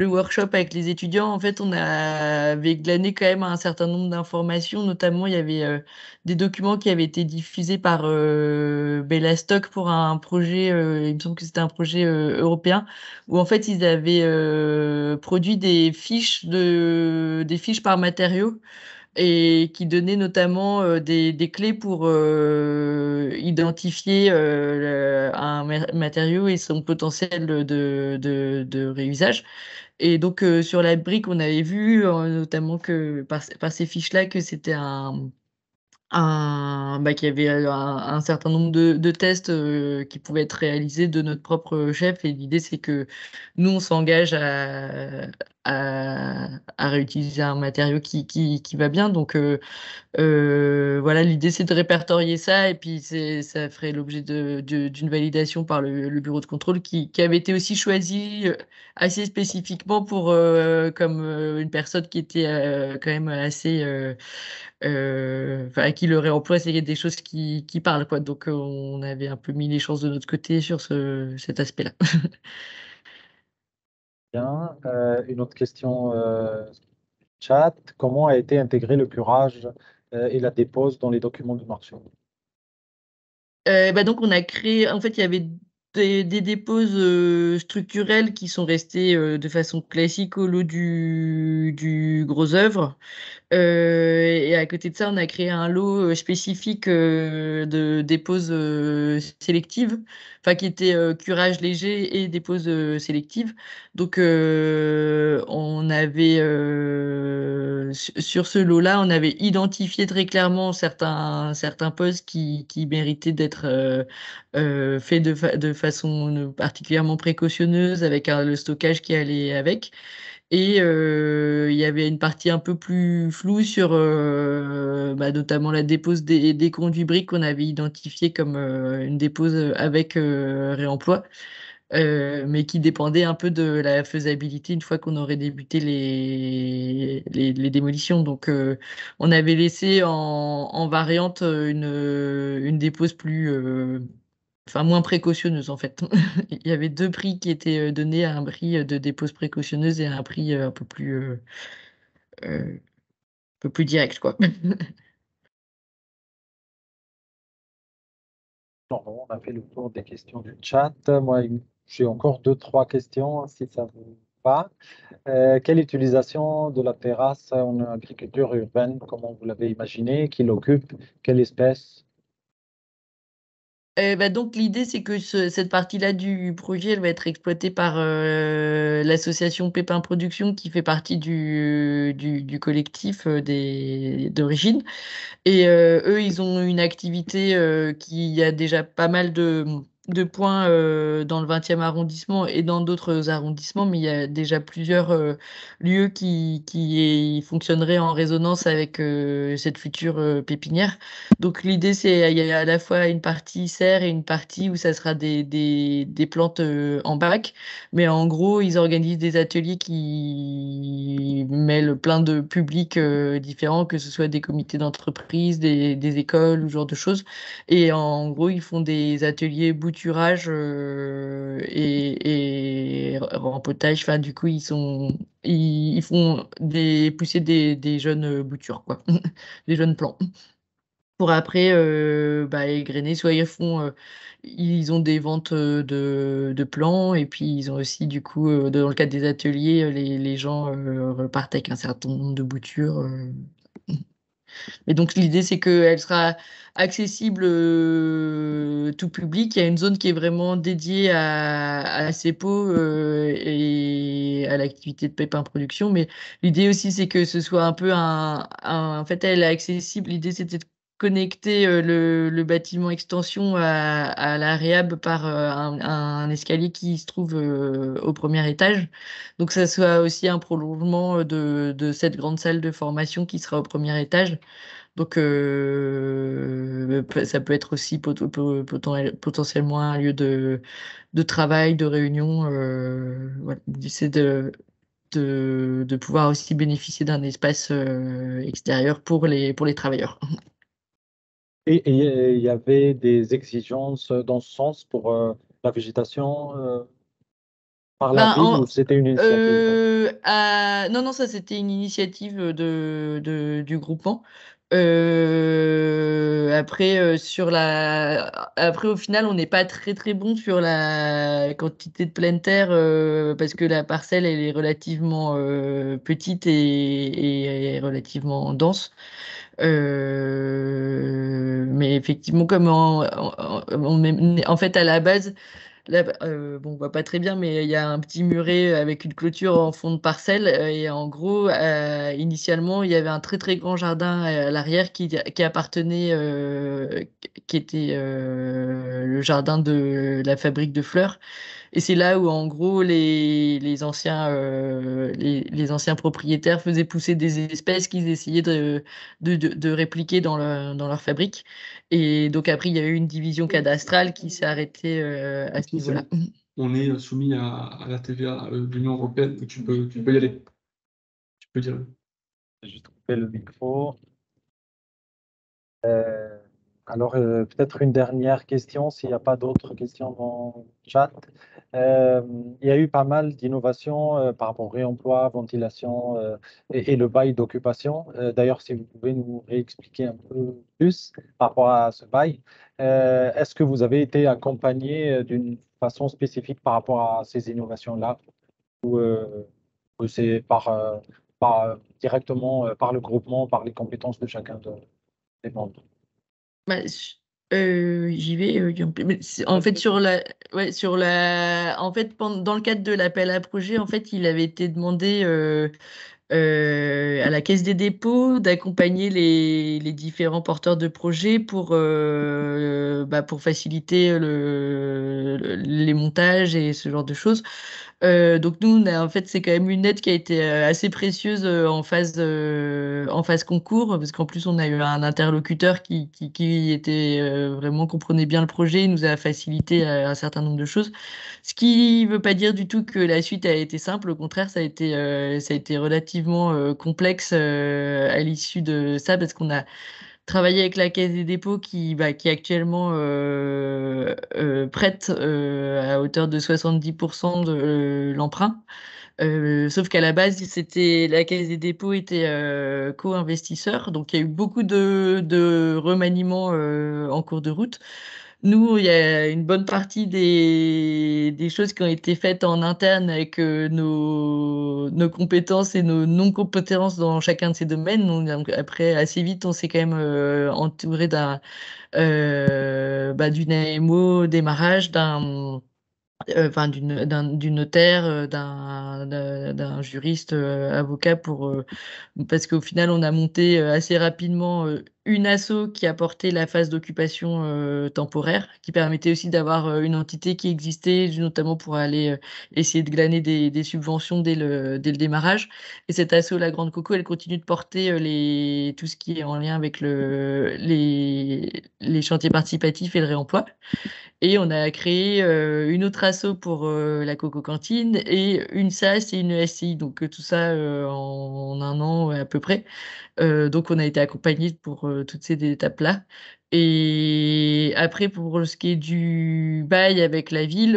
workshop avec les étudiants, en fait, on avait glané quand même un certain nombre d'informations. Notamment, il y avait des documents qui avaient été diffusés par Bellastock pour un projet. Il me semble que c'était un projet européen où en fait, ils avaient produit des fiches par matériaux, et qui donnait notamment des clés pour identifier matériau et son potentiel de réusage. Et donc sur la brique, on avait vu notamment que par ces fiches-là que c'était qu'il y avait un certain nombre de tests qui pouvaient être réalisés de notre propre chef. Et l'idée, c'est que nous, on s'engage à réutiliser un matériau qui va bien. Donc, voilà, l'idée c'est de répertorier ça, et puis ça ferait l'objet d'une validation par le bureau de contrôle qui avait été aussi choisi assez spécifiquement pour comme une personne qui était quand même assez enfin, à qui le réemploi, c'est des choses qui parlent, quoi. Donc on avait un peu mis les chances de notre côté sur cet aspect-là. Bien. Une autre question chat. Comment a été intégré le curage et la dépose dans les documents du marché? Donc on a créé, en fait, il y avait des déposes structurelles qui sont restées de façon classique au lot du gros œuvre. Et à côté de ça, on a créé un lot spécifique de déposes sélectives, enfin qui était curage léger et déposes sélectives. Donc, on avait sur ce lot-là, on avait identifié très clairement certains postes qui méritaient d'être faits de façon particulièrement précautionneuse, avec le stockage qui allait avec. Et il y avait une partie un peu plus floue sur notamment la dépose des conduits briques qu'on avait identifié comme une dépose avec réemploi. mais qui dépendait un peu de la faisabilité une fois qu'on aurait débuté les démolitions. Donc, on avait laissé en variante une dépose moins précautionneuse en fait. Il y avait deux prix qui étaient donnés, un prix de dépose précautionneuse et un prix un peu plus direct, quoi. On a fait le tour des questions du chat. Moi, j'ai encore deux, trois questions, si ça vous va. Quelle utilisation de la terrasse en agriculture urbaine, comment vous l'avez imaginé, qui l'occupe, quelle espèce? Donc l'idée c'est que cette partie-là du projet elle va être exploitée par l'association Pépin Production qui fait partie du collectif d'origine. Et eux, ils ont une activité qui a déjà pas mal de points dans le 20e arrondissement et dans d'autres arrondissements, mais il y a déjà plusieurs lieux qui fonctionneraient en résonance avec cette future pépinière. Donc l'idée, c'est il y a à la fois une partie serre et une partie où ça sera des plantes en bac. Mais en gros, ils organisent des ateliers qui mêlent plein de publics différents, que ce soit des comités d'entreprise, des écoles ou ce genre de choses. Et en gros, ils font des ateliers bouturage et rempotage. Enfin, du coup, ils font pousser des jeunes boutures, quoi, des jeunes plants pour après égrener. Soit ils ont des ventes de plants et puis ils ont aussi du coup dans le cadre des ateliers, les gens repartent avec un certain nombre de boutures. Et donc l'idée c'est qu'elle sera accessible tout public. Il y a une zone qui est vraiment dédiée à ces pots et à l'activité de Pépin Production. Mais l'idée aussi c'est que ce soit un peu en fait elle est accessible. L'idée c'était de connecter le bâtiment extension à la réhab par un escalier qui se trouve au premier étage. Donc ça soit aussi un prolongement de cette grande salle de formation qui sera au premier étage. Donc, ça peut être aussi potentiellement un lieu de travail, de réunion. Voilà. C'est de pouvoir aussi bénéficier d'un espace extérieur pour les travailleurs. Et il y avait des exigences dans ce sens pour la végétation par la Ben, ville ou c'était une initiative? non, non, ça c'était une initiative du groupement. Après, au final, on n'est pas très très bon sur la quantité de pleine terre parce que la parcelle elle est relativement petite et relativement dense. Mais effectivement, comme en fait à la base. Là, bon, on voit pas très bien, mais il y a un petit muret avec une clôture en fond de parcelle. Et en gros, initialement, il y avait un très très grand jardin à l'arrière qui appartenait, qui était le jardin de la fabrique de fleurs. Et c'est là où, en gros, les anciens propriétaires faisaient pousser des espèces qu'ils essayaient de répliquer dans leur fabrique. Et donc, après, il y a eu une division cadastrale qui s'est arrêtée à ce Si, c'est niveau-là. bon. On est soumis à la TVA de l'Union européenne, donc tu peux y aller. Tu peux dire. J'ai juste coupé le micro. Alors, peut-être une dernière question, s'il n'y a pas d'autres questions dans le chat. Il y a eu pas mal d'innovations par rapport au réemploi, ventilation et le bail d'occupation. D'ailleurs, si vous pouvez nous réexpliquer un peu plus par rapport à ce bail, est-ce que vous avez été accompagné d'une façon spécifique par rapport à ces innovations-là ou c'est directement par le groupement, par les compétences de chacun des membres? Bah, j'y vais. Mais en fait, dans le cadre de l'appel à projet, en fait, il avait été demandé à la Caisse des dépôts, d'accompagner les différents porteurs de projets pour faciliter les montages et ce genre de choses. Donc nous, en fait, c'est quand même une aide qui a été assez précieuse en phase concours, parce qu'en plus, on a eu un interlocuteur qui était vraiment comprenait bien le projet, il nous a facilité un certain nombre de choses. Ce qui ne veut pas dire du tout que la suite a été simple, au contraire, ça a été relativement complexe à l'issue de ça, parce qu'on a travaillé avec la Caisse des dépôts qui actuellement prête à hauteur de 70% de l'emprunt. Sauf qu'à la base, la Caisse des dépôts était co-investisseur, donc il y a eu beaucoup de remaniements en cours de route. Nous, il y a une bonne partie des choses qui ont été faites en interne avec nos compétences et nos non-compétences dans chacun de ces domaines. Donc, après, assez vite, on s'est quand même entouré d'une AMO au démarrage, du notaire, d'un juriste, avocat parce qu'au final, on a monté assez rapidement une asso qui apportait la phase d'occupation temporaire, qui permettait aussi d'avoir une entité qui existait, notamment pour aller essayer de glaner des subventions dès le démarrage. Et cette asso, la Grande Coco, elle continue de porter tout ce qui est en lien avec les chantiers participatifs et le réemploi. Et on a créé une autre asso pour la Coco Cantine et une SAS et une SCI. Donc tout ça en un an à peu près. Donc on a été accompagné pour toutes ces étapes-là. Et après, pour ce qui est du bail avec la ville,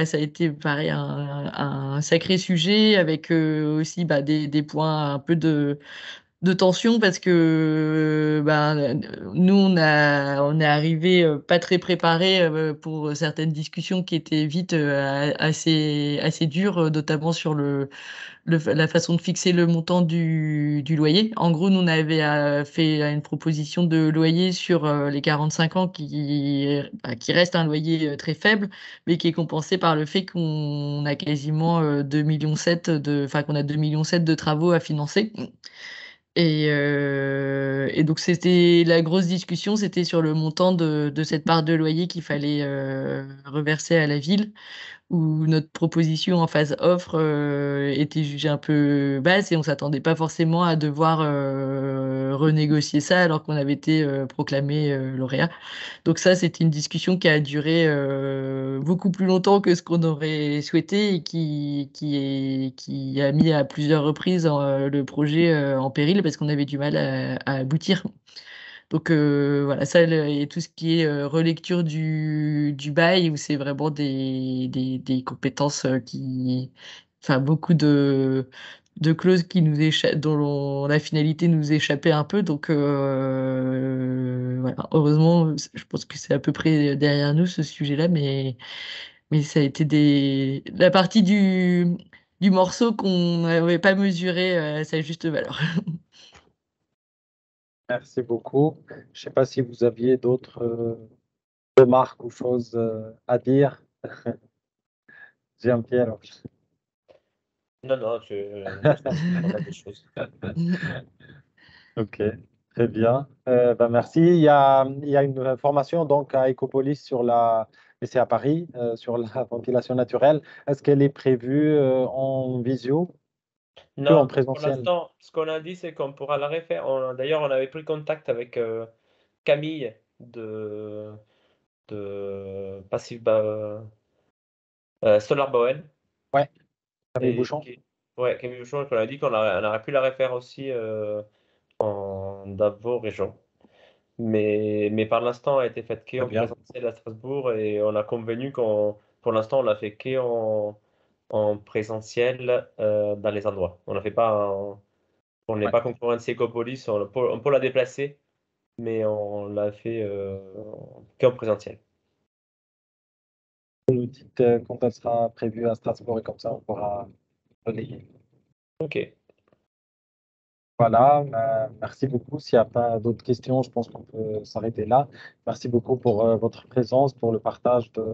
ça a été pareil un sacré sujet avec aussi des points un peu de tension parce que nous on est arrivé pas très préparé pour certaines discussions qui étaient vite assez dures, notamment sur la façon de fixer le montant du loyer. En gros, nous on avait fait une proposition de loyer sur les 45 ans qui reste un loyer très faible, mais qui est compensé par le fait qu'on a quasiment 2,7 millions qu'on a 2,7 millions de travaux à financer. Et donc c'était la grosse discussion, c'était sur le montant de cette part de loyer qu'il fallait reverser à la ville, où notre proposition en phase offre était jugée un peu basse et on s'attendait pas forcément à devoir renégocier ça alors qu'on avait été proclamé lauréat. Donc ça, c'était une discussion qui a duré beaucoup plus longtemps que ce qu'on aurait souhaité et qui a mis à plusieurs reprises le projet en péril parce qu'on avait du mal à aboutir. Donc voilà, ça et tout ce qui est relecture du bail, où c'est vraiment des compétences enfin beaucoup de clauses qui nous dont la finalité nous échappait un peu. Donc voilà, heureusement, je pense que c'est à peu près derrière nous ce sujet-là, mais ça a été la partie du morceau qu'on n'avait pas mesuré à sa juste valeur. Merci beaucoup. Je ne sais pas si vous aviez d'autres remarques ou choses à dire. Jean-Pierre. Non, non, on a des choses. Ok, très bien. Merci. Il y a une formation donc à Ecopolis mais c'est à Paris, sur la ventilation naturelle. Est-ce qu'elle est prévue en visio que en Non, pour présentiel? l'instant, ce qu'on a dit, c'est qu'on pourra la refaire. D'ailleurs, on avait pris contact avec Camille de Passive Solar Bowen. Ouais, Camille Et Bouchon. ouais, Camille Bouchon, qu'on a dit on aurait pu la refaire aussi en Davos région. Mais par l'instant, elle a été faite Très qu'en bien. présentiel à Strasbourg et on a convenu pour l'instant, on l'a fait en présentiel dans les endroits. On ne fait pas on n'est Ouais. pas concurrent de Ecopolis, on peut la déplacer, mais on l'a fait qu'en présentiel. Vous nous dites quand elle sera prévue à Strasbourg et comme ça on pourra relayer. Ok. Voilà, merci beaucoup. S'il n'y a pas d'autres questions, je pense qu'on peut s'arrêter là. Merci beaucoup pour votre présence, pour le partage de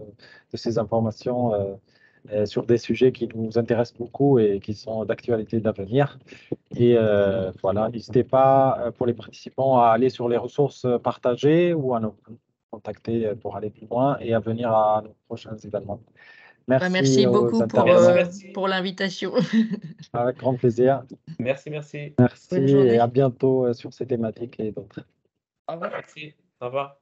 ces informations sur des sujets qui nous intéressent beaucoup et qui sont d'actualité d'avenir. Et voilà, n'hésitez pas pour les participants à aller sur les ressources partagées ou à nous contacter pour aller plus loin et à venir à nos prochains événements. Bah, Merci merci aux beaucoup intervenants. pour l'invitation. Avec grand plaisir. Merci. Merci Bonne et journée. à bientôt sur ces thématiques et d'autres. Merci. Au revoir.